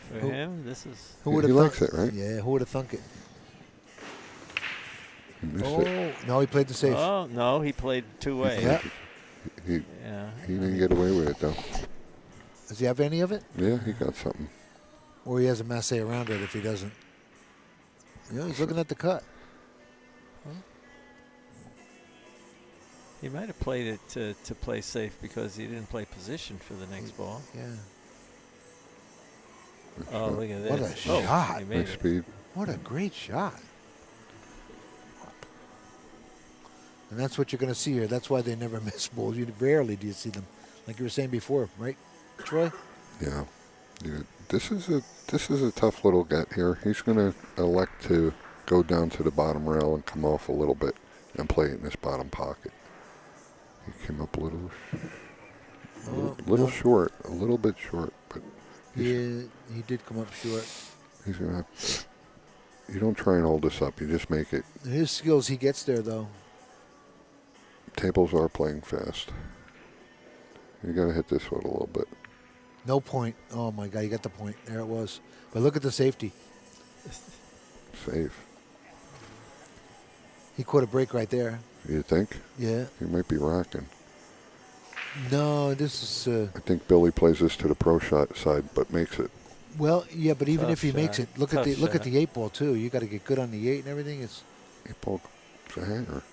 For him, this is. Who would have He likes it, right? Yeah, who would have thunk it? He missed Oh, it. no, he played the safe. Oh no, he played two-way. Yeah. He Yeah. didn't get away with it, though. Does he have any of it? Yeah, he got something. Or he has a masse around it if he doesn't. He's looking at the cut. He might have played it to play safe because he didn't play position for the next ball. Yeah. Oh, look at this. What a Oh, shot. he made Nice it. speed. What a great shot. And that's what you're going to see here. That's why they never miss balls. Rarely do you see them. Like you were saying before, right, Troy? Yeah. This is a tough little get here. He's going to elect to go down to the bottom rail and come off a little bit and play it in this bottom pocket. He came up a little No. short, a little bit short, but Yeah, he did come up short. he's going to have. You don't try and hold this up. You just make it. His skills, he gets there, though. Tables are playing fast. You got to hit this one a little bit. No point. Oh, my God, you got the point. There it was. But look at the safety. Safe. He caught a break right there. You think? Yeah. He might be rocking. No, this is... I think Billy plays this to the pro shot side, but makes it. well, yeah, but even Tough if he makes shot. it, look at Tough shot. the 8 ball, too. You got to get good on the 8 and everything. It's... It's a hanger.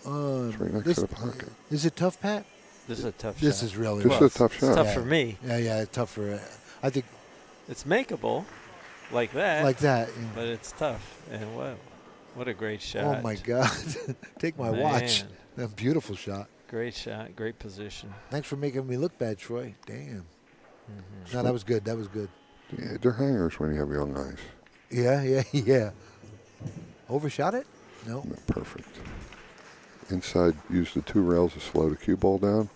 It's right next this, to the pocket. Is it tough, Pat? This is a tough This shot. is really This rough. is a tough It's shot. tough Yeah. for me. Yeah, it's tough for... I think It's makeable, like that. like that. Yeah. But it's tough. And what a great shot. Oh, my God. Take my watch. Man. A beautiful shot. Great shot. Great position. Thanks for making me look bad, Troy. Damn. Mm-hmm. No, that was good. That was good. Yeah, they're hangers when you have young eyes. Yeah. Overshot it? No. Perfect. Inside, use the 2 rails to slow the cue ball down.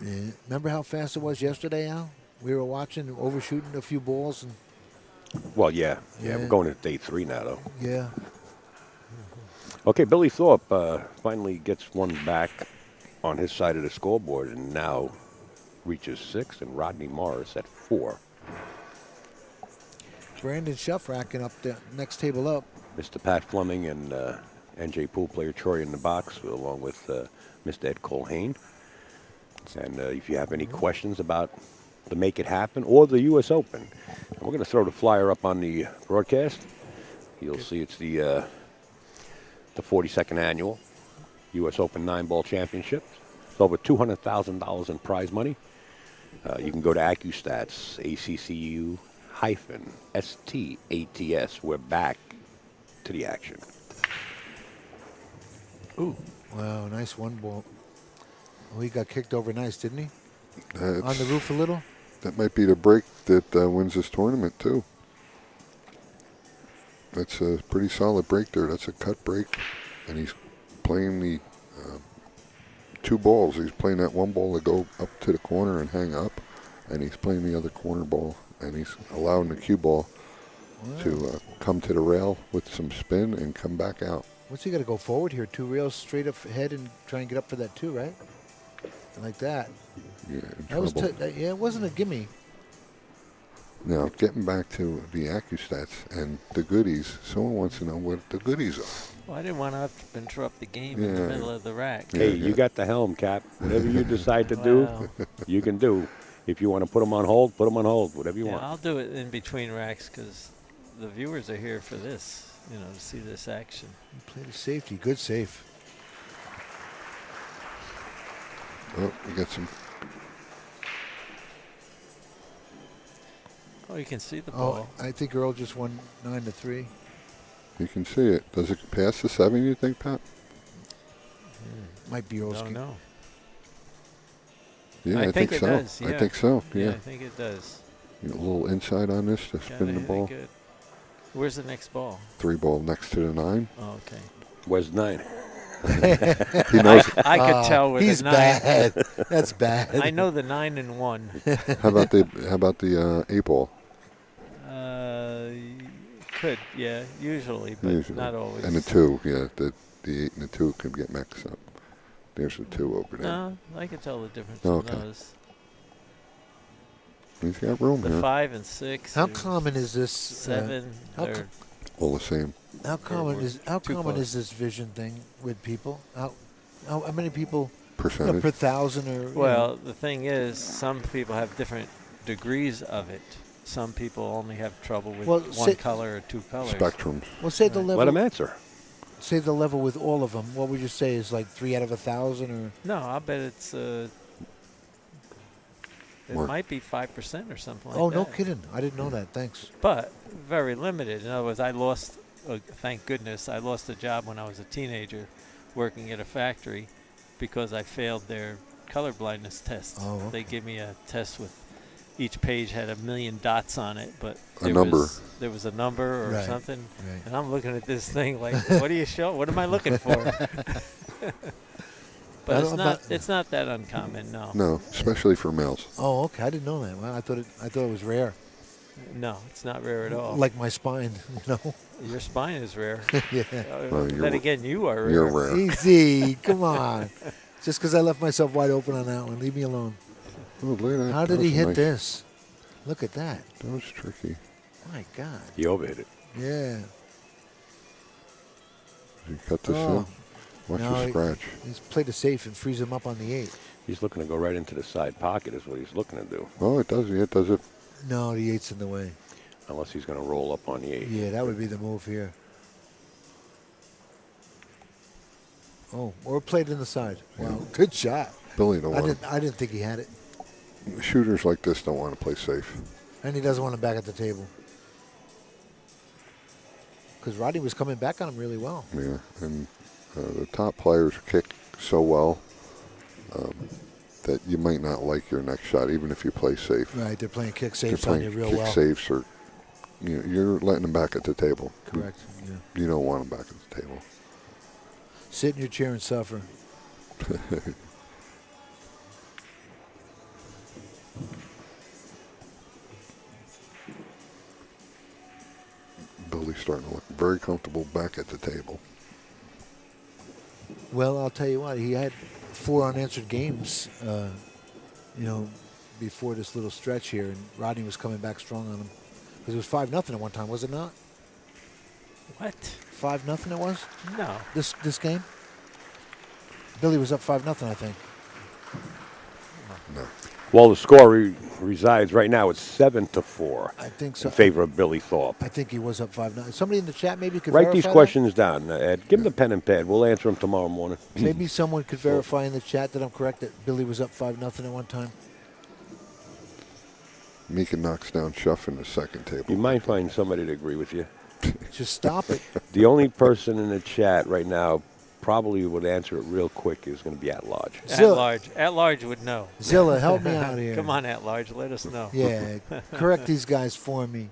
Yeah. Remember how fast it was yesterday, Al? We were watching, overshooting a few balls, and Well, yeah. Yeah. We're going to day 3 now, though. yeah. Okay, Billy Thorpe finally gets one back on his side of the scoreboard and now reaches 6, and Rodney Morris at 4. Brandon Schuff racking up the next table up. Mr. Pat Fleming and NJ Pool player Troy in the box, along with Mr. Ed Colhane. And if you have any questions about the Make It Happen or the U.S. Open, we're going to throw the flyer up on the broadcast. You'll see it's the 42nd annual U.S. Open 9-ball championship. It's over $200,000 in prize money. You can go to AccuStats, ACCU-STATS. We're back to the action. Ooh. Wow, nice one ball. Oh, he got kicked over nice, didn't he? On That's, the roof a little? that might be the break that wins this tournament, too. That's a pretty solid break there. That's a cut break. And he's playing the 2 balls. He's playing that 1 ball to go up to the corner and hang up. And he's playing the other corner ball. And he's allowing the cue ball to come to the rail with some spin and come back out. What's he got to go forward here? 2 rails straight up ahead and try and get up for that 2, right? Like that. Yeah, in That was trouble. yeah, it wasn't a gimme. Now, getting back to the AccuStats and the goodies, someone wants to know what the goodies are. Well, I didn't want to interrupt the game in the Yeah. middle of the rack. Yeah, Hey, you got the helm, Cap. Whatever you decide to do, Wow. you can do. If you want to put them on hold, put them on hold. Whatever you Yeah, want. I'll do it in between racks because the viewers are here for this, to see this action. He played a safety. Good safe. Oh, we got some. Oh, you can see the Oh, ball. I think Earl just won 9-3. You can see it. Does it pass the 7, you think, Pat? Might be Earl's. No. Yeah, I think it so. does, I yeah. think so, yeah. I think it does. A little inside on this to Gotta spin the hit it ball. good. Where's the next ball? 3 ball next to the 9. Oh, okay. Where's 9? He knows. I could tell with He's the 9. bad. That's bad. I know the 9 and 1. How about the 8 ball? Could, yeah, usually, but Usually. not always. And the 2, yeah. The 8 and the 2 could get mixed up. There's the 2 over there. No, I can tell the difference Okay. in those. He's got room The here. 5 and 6. How or common is this? 7. how or co- All the same. How common is too close. this vision thing with people? How many people Percentage. per thousand or? Well, the thing is, some people have different degrees of it. Some people only have trouble with Well, one say- color or 2 colors. Spectrums. Well, say the Right. level. Let him answer. Say the level with all of them. What would you say is like 3 out of 1,000 or? No, I bet it's it More. might be 5% or something like Oh, that. no kidding! I didn't know that. Thanks. But very limited. In other words, I lost. Thank goodness, I lost a job when I was a teenager, working at a factory, because I failed their color blindness test. Oh, okay. They gave me a test with each page had 1,000,000 dots on it, but A number. there was a number or Right. something, Right. and I'm looking at this thing like, what do you show? What am I looking for? But I it's don't- not. but- It's not that uncommon. No. No, especially for males. Oh, okay. I didn't know that. Well, I thought it was rare. No, it's not rare at all. Like my spine, you know. Your spine is rare. Yeah. Well, you're Then r- again, you are rare. You're rare. Easy. Come on. Just because I left myself wide open on that one, leave me alone. Oh, look at that. How did That he was hit nice. this? Look at that. That was tricky. My God. He overhit it. Yeah. Did you cut this Oh. in? Watch No, the he- scratch. He's played it safe and frees him up on the 8. He's looking to go right into the side pocket is what he's looking to do. Oh, it does. It does it. No, the 8's in the way. Unless he's going to roll up on the 8. Yeah, that would be the move here. Oh, or played in the side. Wow, good shot. Billy don't I want didn't think he had it, shooters like this don't want to play safe. and he doesn't want him back at the table. Because Rodney was coming back on him really well. Yeah, and the top players kick so well that you might not like your next shot, even if you play safe. Right, they're playing kick They're safes on you playing real kick well. safes, or you're letting them back at the table. Correct. Yeah. You don't want them back at the table. Sit in your chair and suffer. Billy's starting to look very comfortable back at the table. Well, I'll tell you what, he had 4 unanswered games, before this little stretch here, and Rodney was coming back strong on him. Because it was 5-0 at one time, was it not? What? 5-0 it was? No. This game? Billy was up 5-0, I think. No. Well, the score resides right now. It's 7-4 I think so. in favor of Billy Thorpe. I think he was up 5-0. Somebody in the chat maybe could Write verify these that? questions down, Ed. Give him the pen and pad. We'll answer them tomorrow morning. Maybe someone could verify in the chat that I'm correct, that Billy was up 5-0 at one time. Mika knocks down Shuff in the second table. You might find somebody to agree with you. Just stop it. The only person in the chat right now probably would answer it real quick is going to be At Large. Zilla. At large would know. Zilla, help me out here. Come on, At large, let us know. Yeah, correct these guys for me.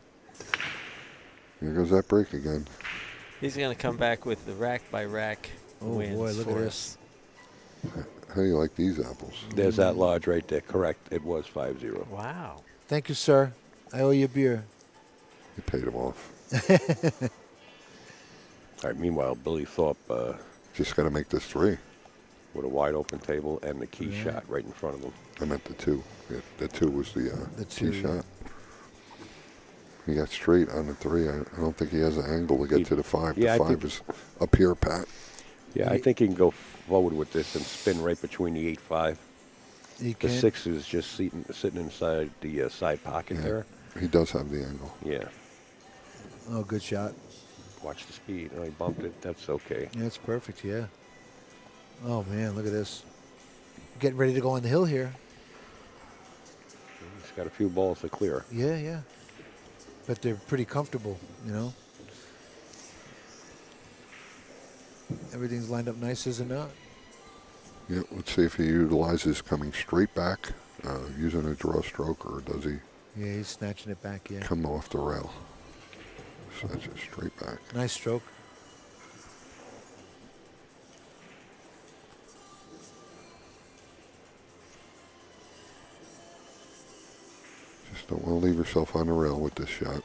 Here goes that break again. He's going to come back with the rack by rack Oh, wins boy, look at for this. us. How do you like these apples? There's At Large right there. Correct. It was 5-0. Wow. Thank you, sir. I owe you a beer. You paid him off. All right. Meanwhile, Billy Thorpe Just got to make this 3. with a wide open table and the key Yeah. shot right in front of him. I meant the 2. Yeah, the 2 was the two, tee yeah. shot. He got straight on the 3. I don't think he has an angle to get to the 5. Yeah, I The 5 think- is up here, Pat. Yeah, I think he can go forward with this and spin right between the 8-5. You The can. 6 is just sitting inside the side pocket Yeah. there. He does have the angle. Yeah. Oh, good shot. Watch the speed. Oh, he bumped it. That's okay. Yeah, it's perfect, yeah. Oh, man, look at this. Getting ready to go on the hill here. He's got a few balls to clear. Yeah, yeah. But they're pretty comfortable, Everything's lined up nice, is it not? Yeah, let's see if he utilizes coming straight back, using a draw stroke, or does he Yeah, he's snatching it back, yeah. Come off the rail. Snatch it straight back. Nice stroke. Just don't want to leave yourself on the rail with this shot.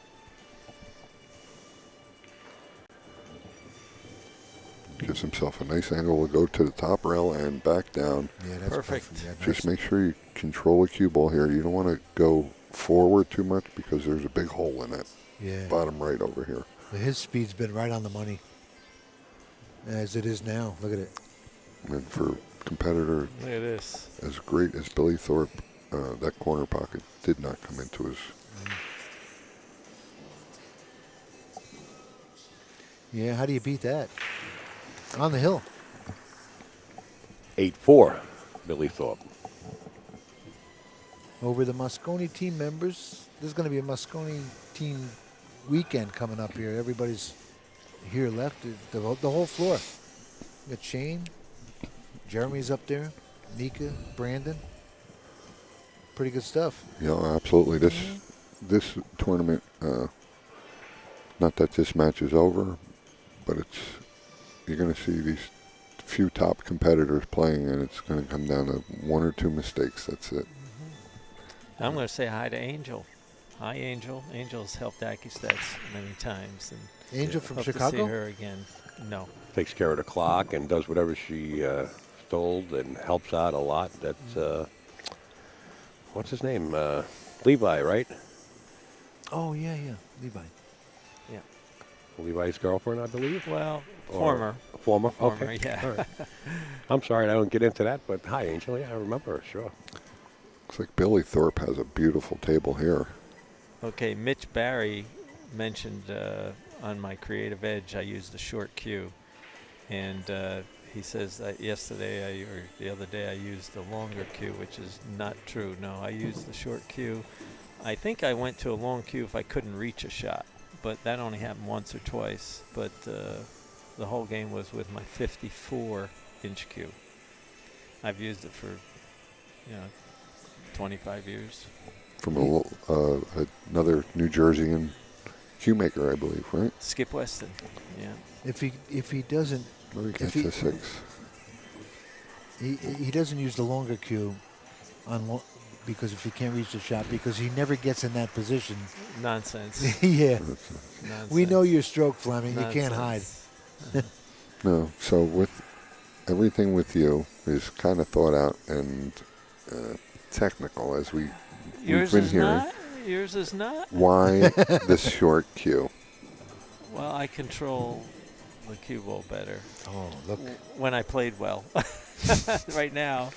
Gives himself a nice angle to go to the top rail and back down. Yeah, that's Perfect. Yeah, Just nice. make sure you control the cue ball here. You don't want to go forward too much because there's a big hole in that Yeah. bottom right over here. But his speed's been right on the money, as it is now. Look at it. And for a competitor Look at this. as great as Billy Thorpe, that corner pocket did not come into his. Yeah, how do you beat that? On the hill. 8-4, Billy Thorpe. Over the Moscone team members, there's going to be a Moscone team weekend coming up here. Everybody's here left. The whole floor. You got Shane, Jeremy's up there, Nika, Brandon. Pretty good stuff. Yeah, absolutely. This tournament, not that this match is over, but you're going to see these few top competitors playing, and it's going to come down to one or two mistakes. That's it. I'm going to say hi to Angel. Hi, Angel. Angel's helped AccuStats many times. And Angel from hope to see Chicago? her again. No. Takes care of the clock and does whatever she told and helps out a lot. That's, what's his name? Levi, right? Oh, yeah, Levi. Yeah. Levi's girlfriend, I believe. Well, Or- former. Former? Former, Okay. yeah. All right. I'm sorry I don't get into that, but hi, Angel. Yeah, I remember her, sure. Looks like Billy Thorpe has a beautiful table here. Okay, Mitch Barry mentioned on my Creative Edge I used a short cue. And he says that yesterday or the other day I used a longer cue, which is not true. No, I used the short cue. I think I went to a long cue if I couldn't reach a shot, but that only happened once or twice. But the whole game was with my 54-inch cue. I've used it for, 25 years. From another New Jerseyan cue maker, I believe, right? Skip Weston, yeah. If he doesn't Well, he If gets he- a 6. he doesn't use the longer cue because if he can't reach the shot, because he never gets in that position. Nonsense. Yeah, Nonsense. we know your stroke, Fleming. You can't hide. Nonsense. No, so with everything with you is kind of thought out and technical as we've Yours been is hearing. not? Yours is not? Why this short cue? Well, I control the cue ball better Oh, look. when I played well. Right now,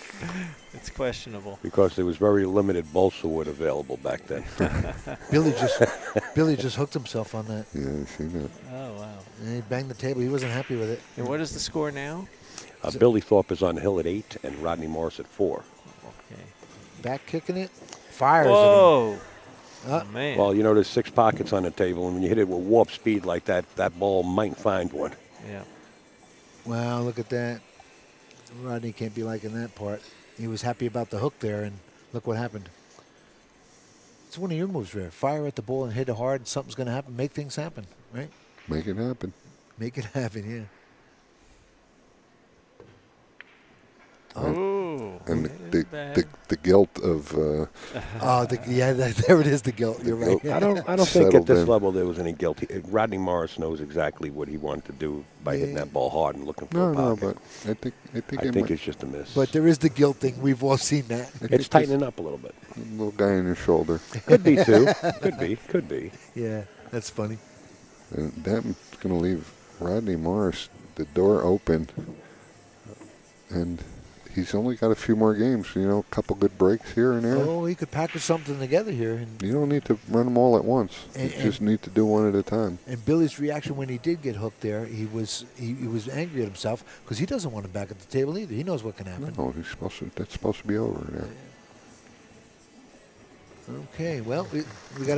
it's questionable. Because there was very limited balsa wood available back then. Billy just hooked himself on that. Yeah, I see that. Oh, wow. And he banged the table. He wasn't happy with it. And what is the score now? Billy Thorpe is on the hill at 8 and Rodney Morris at 4. Okay. Back kicking it. Fires Whoa. Uh, Oh, man. Well, there's 6 pockets on the table, and when you hit it with warp speed like that, that ball might find one. Yeah. it. Wow, look at that. Rodney can't be liking that part. He was happy about the hook there, and look what happened. It's one of your moves, Rare. Fire at the ball and hit it hard, and something's going to happen. Make things happen, right? Make it happen. Make it happen, yeah. Oh. And it is the guilt of Oh, there it is, the guilt. You're right. I don't think at Settled this in. level there was any guilt. Rodney Morris knows exactly what he wanted to do by hitting that ball hard and looking for a no, pocket. but I think I it think might, it's just a miss. But there is the guilt thing. We've all seen that. It's tightening up a little bit. little guy on your shoulder, Could be too. Could be. Yeah, that's funny. and that's going to leave Rodney Morris the door open, and he's only got a few more games. A couple good breaks here and there. Oh, he could package something together here. And, You don't need to run them all at once. And- You just need to do one at a time. and Billy's reaction when he did get hooked there, he was angry at himself because he doesn't want him back at the table either. He knows what can happen. No, that's supposed to be over there. Okay, well, we got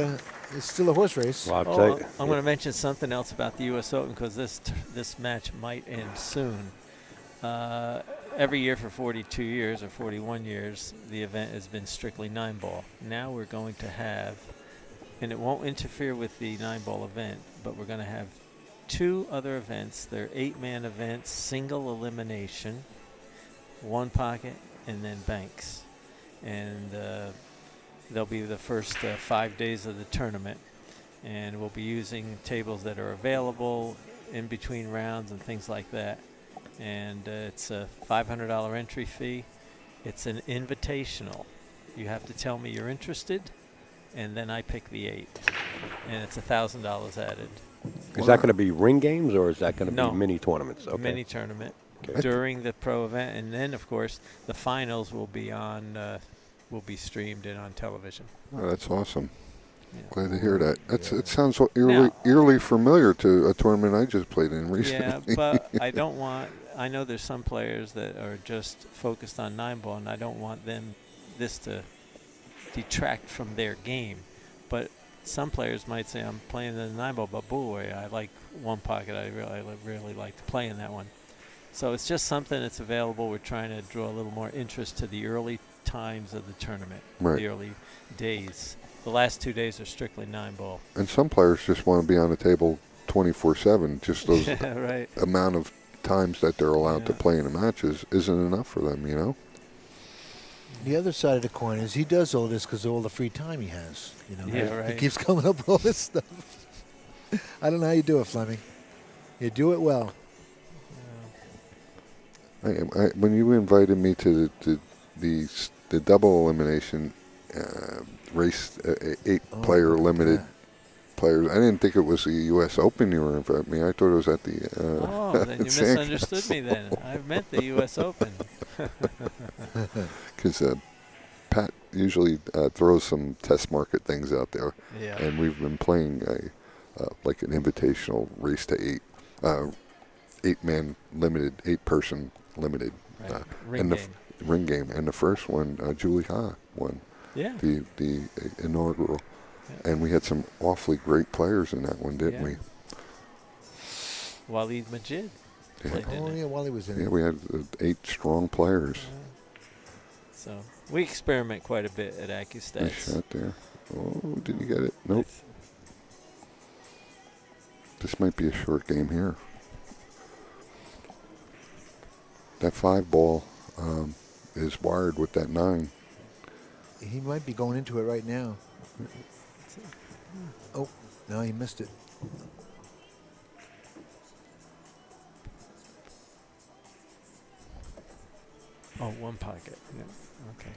it's still a horse race. Well, I'll Oh, tell you. I'm going to mention something else about the U.S. Open because this match might end soon. every year for 42 years or 41 years, the event has been strictly 9-ball. Now we're going to have, and it won't interfere with the 9-ball event, but we're going to have 2 other events. They're 8-man events, single elimination, 1 pocket, and then banks. And they'll be the first 5 days of the tournament. And we'll be using tables that are available in between rounds and things like that. And it's a $500 entry fee. It's an invitational. You have to tell me you're interested, and then I pick the 8. And it's $1,000 added. Is that going to be ring games, or is that going to No. be mini tournaments? Okay. Mini tournament Okay. during the pro event, and then of course the finals will be on, will be streamed in on television. Oh, that's awesome. Yeah. Glad to hear that. It sounds Now- eerily familiar to a tournament I just played in recently. Yeah, but I don't want. I know there's some players that are just focused on 9-ball, and I don't want this to detract from their game. But some players might say, I'm playing the 9-ball, but boy, I like 1 pocket. I really like to play in that one. So it's just something that's available. We're trying to draw a little more interest to the early times of the tournament, Right. the early days. The last 2 days are strictly 9-ball. And some players just want to be on the table 24/7. Just those Yeah, right. amount of times that they're allowed to Yeah. play in a match isn't enough for them, you know? The other side of the coin is he does all this because of all the free time he has. You know, Yeah, He right. keeps coming up with all this stuff. I don't know how you do it, Fleming. You do it well. When you invited me to the double elimination race, 8-player limited players, I didn't think it was the U.S. Open you were inviting me. I thought it was at the. Oh, then you Sand misunderstood me then. I meant the U.S. Open. Because Pat usually throws some test market things out there, Yeah. and we've been playing like an invitational race to 8-man limited, 8-person limited Right. Ring and the game. ring game. And the first one, Julie Ha won Yeah. the inaugural, Yeah. and we had some awfully great players in that one, didn't Yeah. we? Waleed Majid Yeah. played in Oh, it. yeah, while he was in Yeah, it. we had 8 strong players. So we experiment quite a bit at Nice AccuStats. shot there. Oh, did you get it? Nope. This might be a short game here. That 5-ball is wired with that 9. He might be going into it right now. Oh, no, he missed it. Oh, 1 pocket. Yeah. Okay.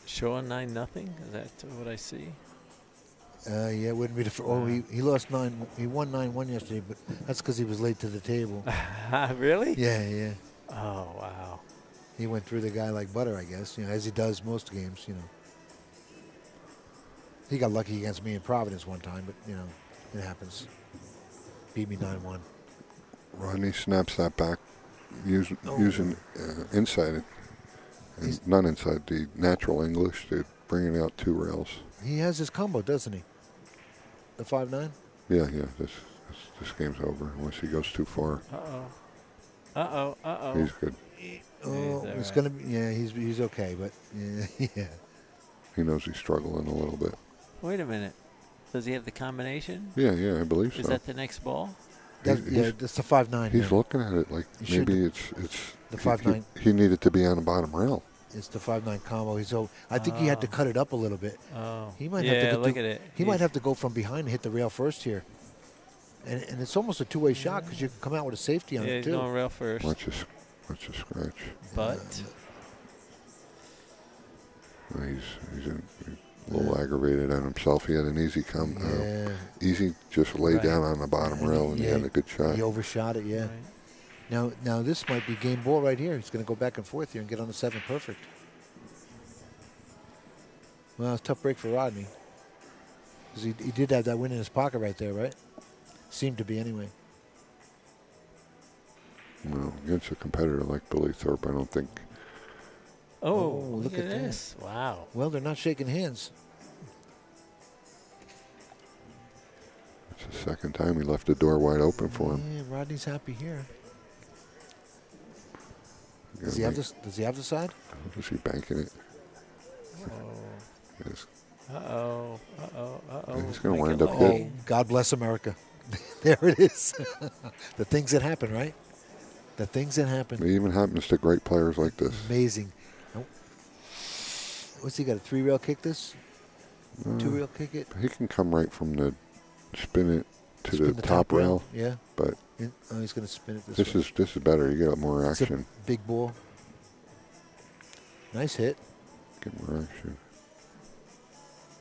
Show 9-0. Is that what I see? Yeah, it wouldn't be the first. Oh, he lost 9. He won 9-1 yesterday, but that's because he was late to the table. Really? Yeah, yeah. Oh, wow. He went through the guy like butter, I guess, you know, as he does most games, you know. He got lucky against me in Providence one time, but, you know, it happens. Beat me 9-1. Rodney snaps that back using inside it. He's- And not inside, the natural English. They're bringing out 2 rails. He has his combo, doesn't he? The 5-9? Yeah. This game's over unless he goes too far. Uh-oh. He's good. Oh, all it's right. gonna be. Yeah, he's okay, but yeah. He knows he's struggling a little bit. Wait a minute. Does he have the combination? Yeah, I believe Is so. that the next ball? That, He's- yeah, that's the 5-9. He's yeah. looking at it like He should maybe be. it's The he- 5-9. He needed to be on the bottom rail. It's the 5-9 combo. I think he had to cut it up a little bit. Oh. He might yeah, have to look at it. He might have to go from behind and hit the rail first here. And it's almost a two-way shot because you can come out with a safety on Yeah, it he's too. going rail first. Watch a scratch. But He's a little aggravated at himself. He had an easy Yeah. easy just lay Right. down on the bottom And rail, and he yeah, had a good shot. He overshot it, yeah. right. Now this might be game ball right here. He's going to go back and forth here and get on the 7 perfect. Well, it's a tough break for Rodney. Because he did have that win in his pocket right there, right? Seemed to be anyway. Well, against a competitor like Billy Thorpe, I don't think. Oh, look look at at that. this. Wow. Well, they're not shaking hands. It's It's the second time he left the door wide open for him. Yeah, Rodney's happy here. You Does gotta he have the side? Is he banking it? Oh. Yes. Uh-oh. Uh-oh. Uh-oh. He's gonna Make wind it up low. good. Oh, God bless America. There it is. The things that happen, right? The things that happen. It even happens to great players like this. Amazing. Oh. What's he got? A 3-rail kick this? 2-rail kick it? He can come right from the spin it to Spin the top rail, Yeah. but Oh, he's going to spin it this way. is better. You get more It's a action. big ball. Nice hit. Get more action.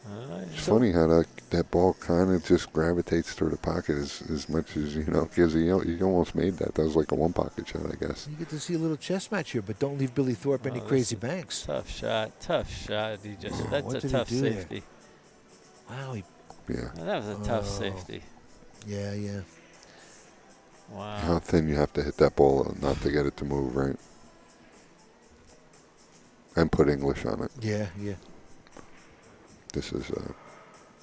Nice. It's funny how that ball kind of just gravitates toward the pocket as much as, because he almost made that. That was like a one-pocket shot, I guess. You get to see a little chess match here, but don't leave Billy Thorpe any Oh, crazy this is banks. Tough shot. Tough shot. That's What a did he tough do there? safety. Wow. Yeah. That was a tough Oh. safety. Yeah. Wow. How thin you have to hit that ball not to get it to move, right? And put English on it. Yeah. This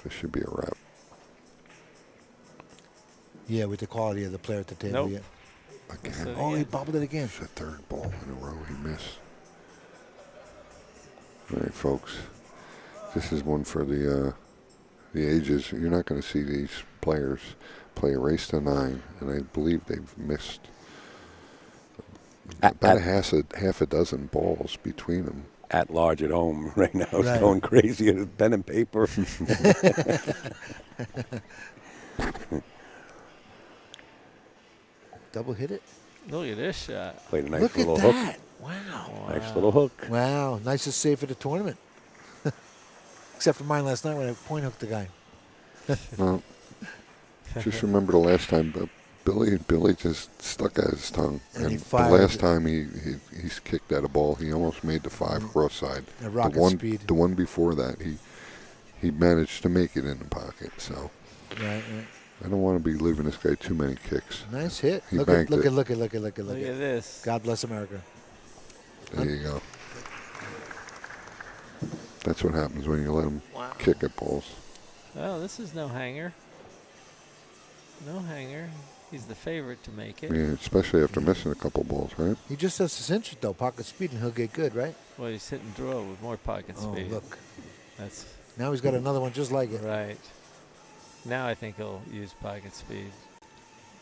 should be a wrap. Yeah, with the quality of the player at the table. Nope. Yeah. Again. Oh, he bobbled it again. It's the third ball in a row he missed. All right, folks. This is one for the ages. You're not going to see these players play a race to 9, and I believe they've missed about half a dozen balls between them. At large at home right now. It's Right. going crazy with pen and paper. Double hit it. Look at this shot. Played a nice Look at little that. hook. Wow. Nice little hook. Wow. Nicest save for the tournament. Except for mine last night when I point hooked the guy. Well, just remember the last time Billy just stuck out his tongue. And he the fired last it. time he's kicked at a ball, he almost made the 5 cross side. A rocket the one, speed. The one before that, he managed to make it in the pocket. So Right. I don't want to be leaving this guy too many kicks. Nice hit. He Look banked it. at Look at it. this. God bless America. There you go. That's what happens when you let him kick at balls. Oh, this is no hanger. No hanger. He's the favorite to make it. Yeah, especially after missing a couple balls, right? He just has to cinch it though, pocket speed, and he'll get good, right? Well, he's hitting draw with more pocket Oh, speed. look. That's Now he's got another one just like it. right. Now I think he'll use pocket speed,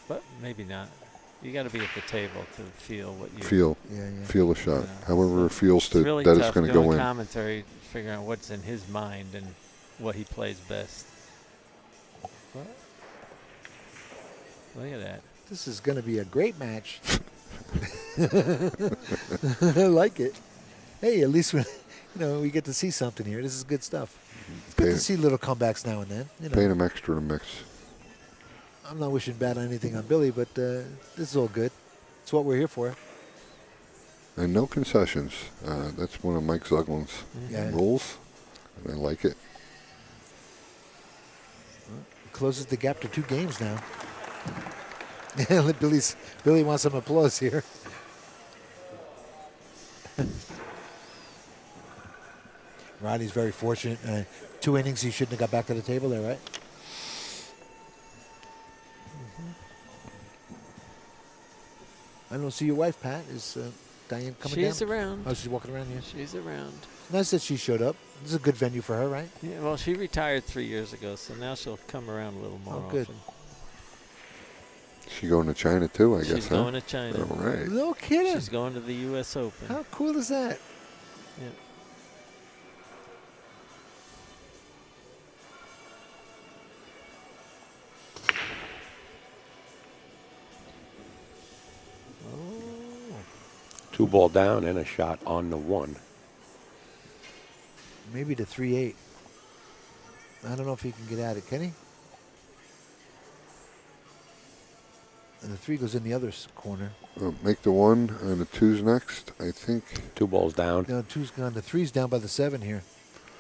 but maybe not. You got to be at the table to feel what you Feel the shot. Yeah. However it feels It's to really that tough it's going to doing go in. commentary, figuring out what's in his mind and what he plays best. What? Look at that. This is going to be a great match. I like it. Hey, at least we get to see something here. This is good stuff. It's good to see little comebacks now and then. Paying him extra to mix. I'm not wishing bad on anything on Billy, but this is all good. It's what we're here for. And no concessions. That's one of Mike Zuglin's Yeah. rules, and I like it. Closes the gap to 2 games now. Billy wants some applause here. Rodney's very fortunate. 2 innings, he shouldn't have got back to the table there, right? I don't see your wife, Pat. Is Diane coming down? She's around. Oh, she's walking around here. She's around. Nice that she showed up. This is a good venue for her, right? Yeah, well, she retired 3 years ago, so now she'll come around a little more Oh, good. often. She going to China too, I guess. She's going to China. All right. No kidding. She's going to the U.S. Open. How cool is that? Yeah. Oh. 2 ball down and a shot on the 1. Maybe the 3-8. I don't know if he can get at it. Can he? And the 3 goes in the other corner. Make the 1 and the 2's next, I think. 2 balls down. No, 2's gone. The 3's down by the 7 here,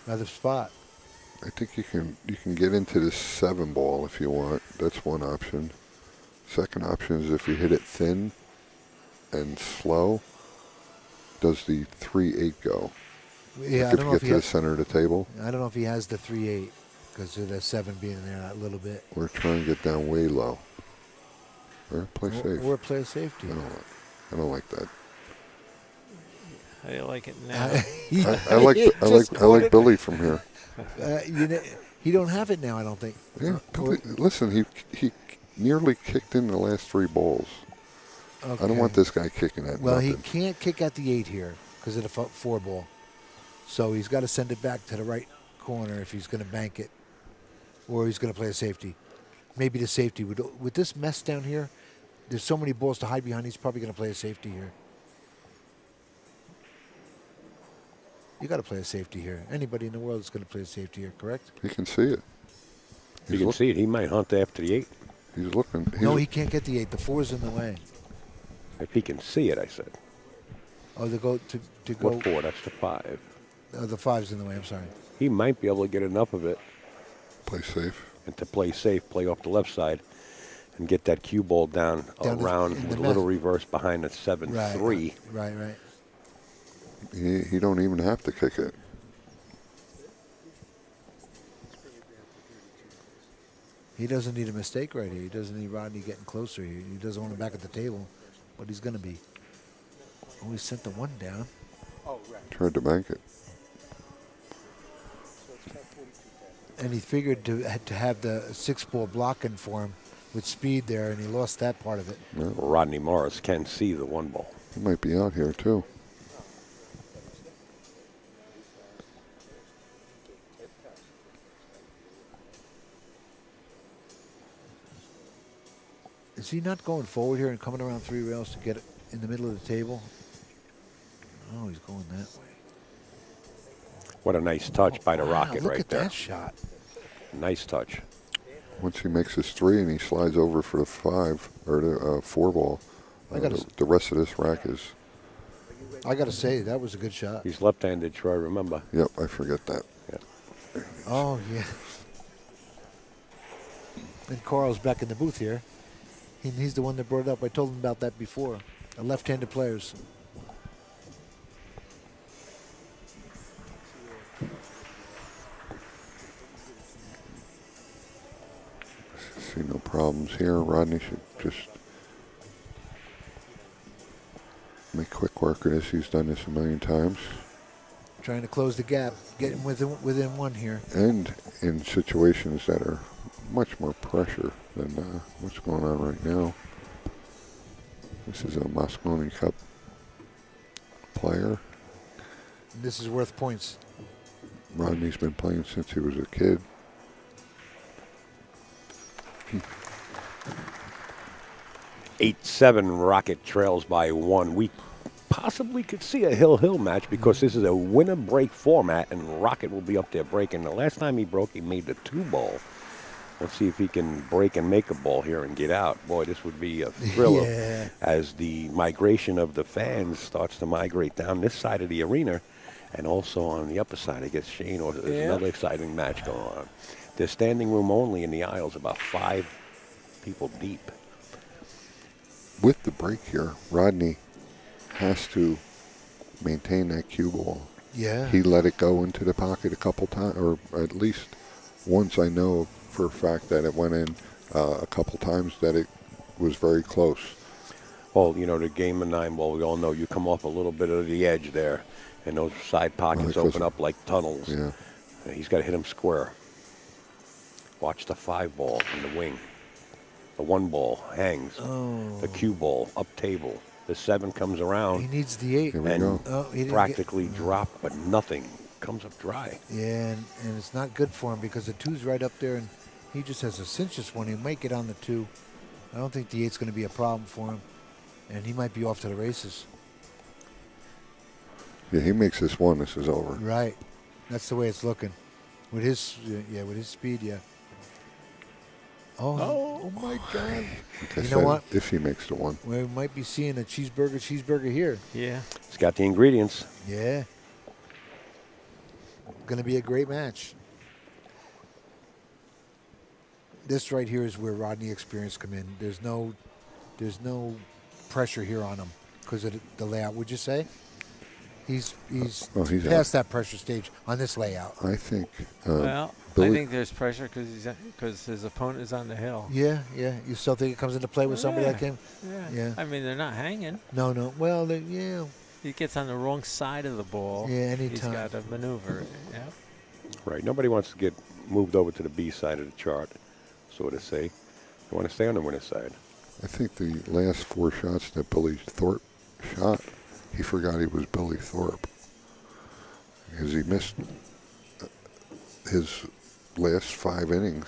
by the spot. I think you can get into the 7 ball if you want. That's one option. Second option is if you hit it thin and slow, does the 3-8 go? Yeah, I If don't you know if get he to the has, center of the table. I don't know if he has the 3-8. because of the 7 being there a little bit. We're trying to get down way low. Or play safe. Or play safety. I don't like that. How do you like it now? I like Billy from here. He don't have it now, I don't think. Yeah, Billy, listen, he nearly kicked in the last 3 balls. Okay. I don't want this guy kicking at Well, nothing. he can't kick at the 8 here because of the 4 ball. So he's got to send it back to the right corner if he's going to bank it, or he's going to play a safety. Maybe the safety. With this mess down here, there's so many balls to hide behind, he's probably going to play a safety here. You got to play a safety here. Anybody in the world is going to play a safety here, correct? He can see it. You can see it. He might hunt after the 8. He's looking. No, he can't get the 8. The 4's in the way. If he can see it, I said. Oh, to go. What 4? That's the 5. The 5's in the way. I'm sorry. He might be able to get enough of it. Play safe. And to play safe, play off the left side, and get that cue ball down around with a little reverse behind the 7-3. Right. He don't even have to kick it. He doesn't need a mistake right here. He doesn't need Rodney getting closer here. He doesn't want him back at the table, but he's going to be. Oh, he sent the 1 down. Tried to bank it. And he figured to have the 6 ball blocking for him with speed there, and he lost that part of it. Yeah. Rodney Morris can see the 1 ball. He might be out here too. Is he not going forward here and coming around 3 rails to get it in the middle of the table? Oh, he's going that way. What a nice touch by the Rocket look right at there. that shot. Nice touch. Once he makes his 3 and he slides over for the 5 or the 4 ball, the rest of this rack is. I got to say, that was a good shot. He's left-handed, Troy, remember. Yep, I forget that. Yeah. Oh, yeah. And Carl's back in the booth here. He's the one that brought it up. I told him about that before. The left-handed players. See no problems here. Rodney should just make quick work of this. He's done this a million times. Trying to close the gap, getting within 1 here. And in situations that are much more pressure than what's going on right now. This is a Moscone Cup player. And this is worth points. Rodney's been playing since he was a kid. 8-7, Rocket trails by 1. We possibly could see a hill-hill match because this is a winner-break format, and Rocket will be up there breaking. The last time he broke, he made the 2 ball. Let's see if he can break and make a ball here and get out. Boy, this would be a thriller as the migration of the fans starts to migrate down this side of the arena, and also on the upper side, I guess Shane, or there's another exciting match going on. There's standing room only in the aisles, about 5 people deep. With the break here, Rodney has to maintain that cue ball. Yeah. He let it go into the pocket a couple times, or at least once. I know for a fact that it went in a couple times, that it was very close. Well, you know, the game of 9 ball, we all know you come off a little bit of the edge there, and those side pockets open up like tunnels. Yeah. He's got to hit him square. Watch the 5 ball in the wing. The 1 ball hangs. Oh. The cue ball up table. The 7 comes around. He needs the 8. Here we and go. He didn't practically drop, but nothing comes up dry. Yeah, and it's not good for him because the 2's right up there, and he just has to cinch this one. He might get on the 2. I don't think the 8's going to be a problem for him, and he might be off to the races. Yeah, he makes this 1. This is over. Right. That's the way it's looking. With his, with his speed, yeah. Oh my God. Like I You said, know what? if he makes the 1. We might be seeing a cheeseburger here. Yeah. It's got the ingredients. Yeah. Going to be a great match. This right here is where Rodney experience come in. There's no pressure here on him because of the layout. Would you say? He's Oh, he's past that pressure stage on this layout. I think Well, Billy, I think there's pressure because his opponent is on the hill. Yeah, yeah. You still think it comes into play with somebody Yeah. like him? Yeah. Yeah. I mean, they're not hanging. No, no. Well, yeah. He gets on the wrong side of the ball. Yeah, He's anytime. got to maneuver. Yeah. Right. Nobody wants to get moved over to the B side of the chart, so to say. They want to stay on the winner's side. I think the last 4 shots that Billy Thorpe shot, he forgot he was Billy Thorpe. Because he missed his last 5 innings.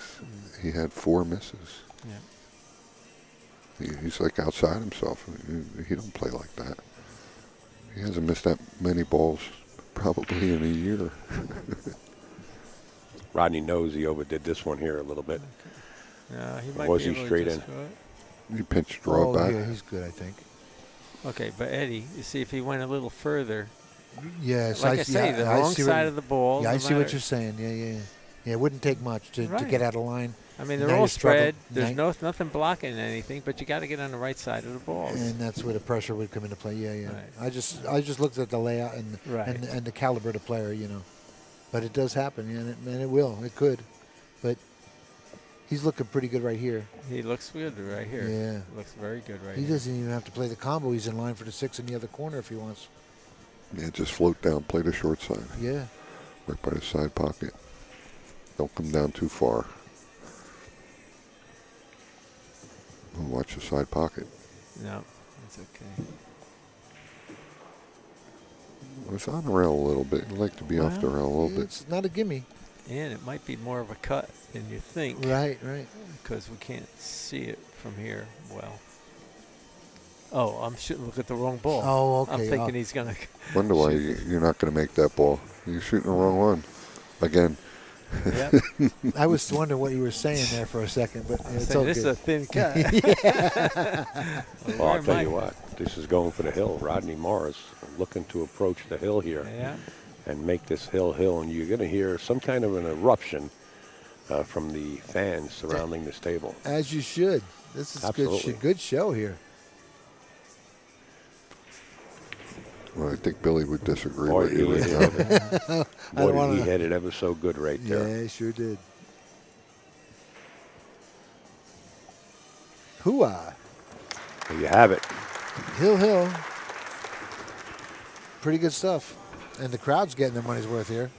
He had 4 misses. Yeah. He's like outside himself. He don't play like that. He hasn't missed that many balls probably in a year. Rodney knows he overdid this one here a little bit. He might Was be he able to straight just in? go it. You pinch draw Oh, back. yeah, he's good, I think. Okay, but Eddie, you see if he went a little further. Yes, Like I say, the wrong side of the ball. Yeah, no I see what matter- you're saying. Yeah. Yeah, it wouldn't take much to Right. get out of line. I mean, Now they're all you struggle- spread. There's now- nothing blocking anything, but you got to get on the right side of the balls. And that's where the pressure would come into play. Yeah. Right. I just looked at the layout and Right. and the caliber of the player, But it does happen, and it will. It could. But he's looking pretty good right here. He looks good right here. Yeah. Looks very good right He here. doesn't even have to play the combo. He's in line for the 6 in the other corner if he wants. Yeah, just float down, play the short side. Yeah. Right by the side pocket. Don't come down too far. And watch the side pocket. No, it's okay. I was on the rail a little bit. I'd like to be off the rail a little bit. It's not a gimme. And it might be more of a cut than you think. Right. Because we can't see it from here well. Oh, I'm shooting. Look at the wrong ball. Oh, okay. I'm thinking he's going to. Wonder why you're not going to make that ball. You're shooting the wrong one. Again. Yep. I was wondering what you were saying there for a second, but it's So okay. this is a thin cut. Well, I'll tell you what. This is going for the hill. Rodney Morris looking to approach the hill here Yeah. and make this hill. And you're going to hear some kind of an eruption from the fans surrounding this table. As you should. This is Absolutely. good show here. Well, I think Billy would disagree Boy, with you he right hit now. it. Boy, did he hit it ever so good right there. Yeah, sure did. Hooah. There you have it. Hill. Pretty good stuff. And the crowd's getting their money's worth here.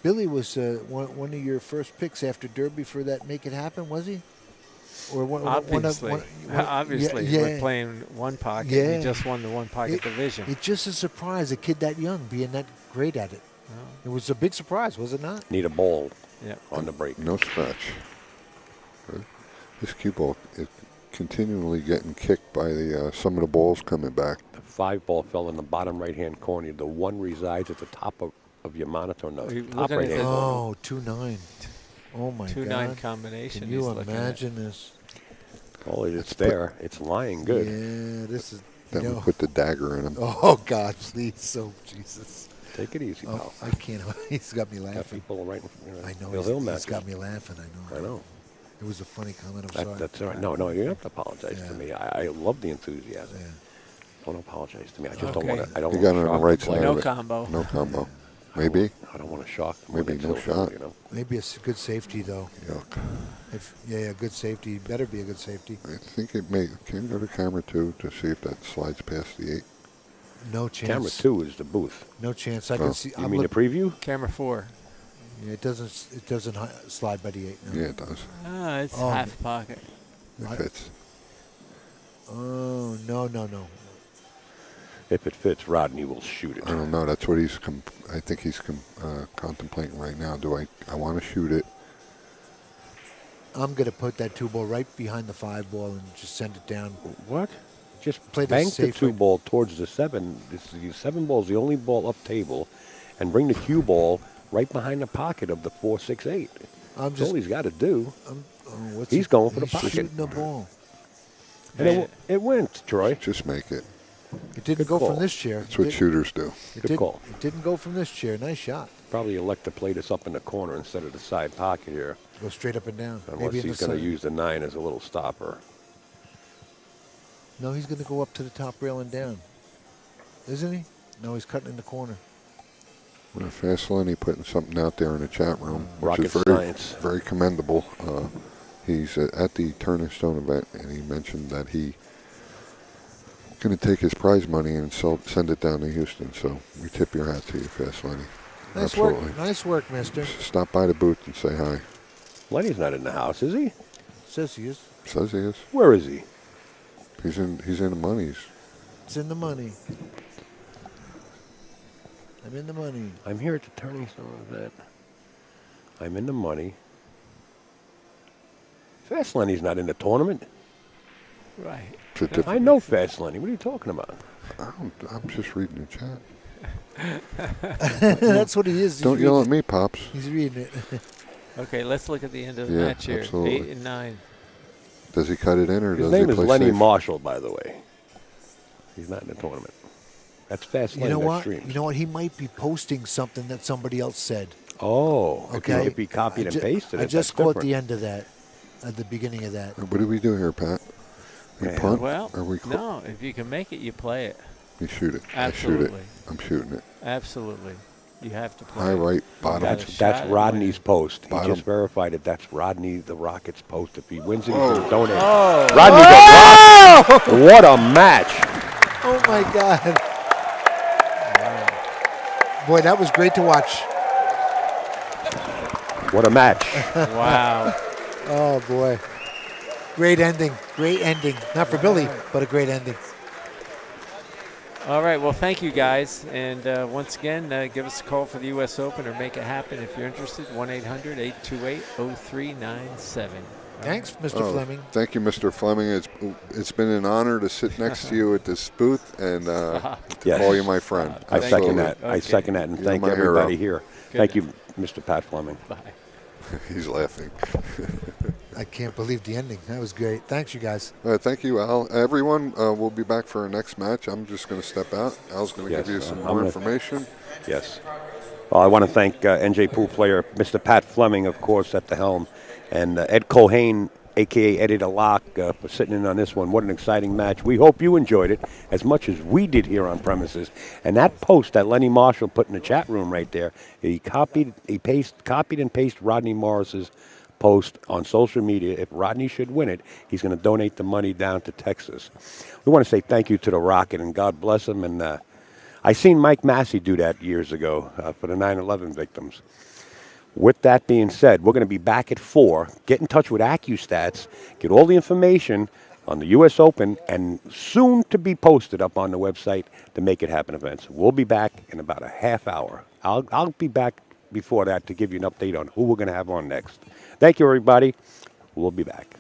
Billy was one of your first picks after Derby for that Make It Happen, was he? Or Obviously. Obviously. yeah. We're playing one pocket. Yeah. We just won the one pocket division. It's just a surprise, a kid that young being that great at it. It was a big surprise, was it not? Need a ball Yeah. on the break. No scratch. This cue ball is continually getting kicked by the some of the balls coming back. The 5 ball fell in the bottom right-hand corner. The 1 resides at the top of your monitor. No, Are you top looking at right-hand the- corner. Oh, 2-9. Oh, my 2-9 God. combination. Can he's you looking at. imagine this? Oh, it's there. It's lying good. Yeah, this is, That would put the dagger in him. Oh, God, please. Oh, Jesus. Take it easy, Oh, pal. I can't. He's got me Got laughing. people right in I know. Hill He's matches. got me laughing. I know. It was a funny comment. I'm sorry. That's all right. No, you don't have to apologize Yeah. to me. I love the enthusiasm. Yeah. Don't apologize to me. I just don't Okay. want to. I don't You want got to it on shock the right the side player. No of it. combo. No combo. Maybe. I don't want to shock. Maybe Nick no Silver, shot. Maybe a good safety, though. Yuck. Good safety. Better be a good safety. I think it may. Can you go to camera 2 to see if that slides past the 8? No chance. Camera 2 is the booth. No chance. I Oh. can see. You mean the preview? Camera 4. Yeah, it doesn't slide by the 8. No. Yeah, it does. Ah, it's Oh, half pocket. It Right. fits. Oh, no. If it fits, Rodney will shoot it. I don't know. That's what he's. I think he's contemplating right now. Do I want to shoot it? I'm going to put that 2 ball right behind the 5 ball and just send it down. What? Just Play the bank the safe 2 right. ball towards the 7. The 7 ball is the only ball up table, and bring the cue ball right behind the pocket of the 4, 6, 8. I'm That's just. all he's got to do. What's He's he- going for the he's pocket. shooting the ball. And it went, Troy. Just make it. It didn't Good go call. from this chair. That's what shooters do. Good call. It didn't go from this chair. Nice shot. Probably elect to play this up in the corner instead of the side pocket here, Go straight up and down. unless Maybe in he's the going to side. use the 9 as a little stopper. No, he's going to go up to the top rail and down. Isn't he? No, he's cutting in the corner. Fast Lenny putting something out there in the chat room, which Rocket is very, science. very commendable. He's at the Turning Stone event, and he mentioned that he going to take his prize money and send it down to Houston. So we tip your hat to you, Fast Lenny. Nice Absolutely. work. Nice work, mister. Stop by the booth and say hi. Lenny's not in the house, is he? Says he is. Says he is. Where is he? He's in the monies. It's in the money. I'm in the money. I'm here at the Turning Stone event. I'm in the money. Fast Lenny's not in the tournament. Right. I know Fast Lenny. What are you talking about? I'm just reading the chat. That's what he is. He's Don't yell reading at me, Pops. it. He's reading it. Okay, let's look at the end of the Yeah, match here. absolutely. 8 and 9. Does he cut it in or His does name he is play Lenny safe? Marshall, by the way. He's not in the tournament. That's Fast You Lenny. know that what? streams. You know what? He might be posting something that somebody else said. Oh, Okay. If he copied and pasted it, I just that's caught different. the end of that, at the beginning of that. What do we do here, Pat? We Yeah. punt Well, or we no, if you can make it, you play it. You shoot it. Absolutely. I shoot it. I'm shooting it. Absolutely. You have to play High it. right, bottom. Got That's a that's shot at Rodney's winning. post. He Bottom. just verified it. That's Rodney the Rocket's post. If he wins it, he's Whoa. going to donate. Oh, Rodney the Rocket. What a match. Oh, my God. Boy, that was great to watch. What a match. wow. Oh, boy. Great ending. Great ending. Not for Billy, but a great ending. All right, well, thank you, guys. And once again, give us a call for the U.S. Open or make it happen if you're interested. 1-800-828-0397. Thanks, Mr. Fleming. Thank you, Mr. Fleming. It's been an honor to sit next to you at this booth and to Yes. call you my friend. I Thank second you. that. I Okay. second that, and You're thank my hero. everybody here. Good Thank you, night. Mr. Pat Fleming. Bye. He's laughing. I can't believe the ending. That was great. Thanks, you guys. Thank you, Al. Everyone, we'll be back for our next match. I'm just going to step out. Al's going to Yes, give you some I'm more gonna- information. Yes. Well, I want to thank NJ Pool player Mr. Pat Fleming, of course, at the helm, and Ed Colhane, a.k.a. Eddie the Lock, for sitting in on this one. What an exciting match. We hope you enjoyed it as much as we did here on premises. And that post that Lenny Marshall put in the chat room right there, he copied and pasted Rodney Morris's post on social media. If Rodney should win it, he's going to donate the money down to Texas. We want to say thank you to the Rocket, and God bless him. And I seen Mike Massey do that years ago for the 9/11 victims. With that being said, we're going to be back at 4. Get in touch with AccuStats. Get all the information on the U.S. Open and soon to be posted up on the website to Make It Happen events. We'll be back in about a half hour. I'll be back before that to give you an update on who we're going to have on next. Thank you, everybody. We'll be back.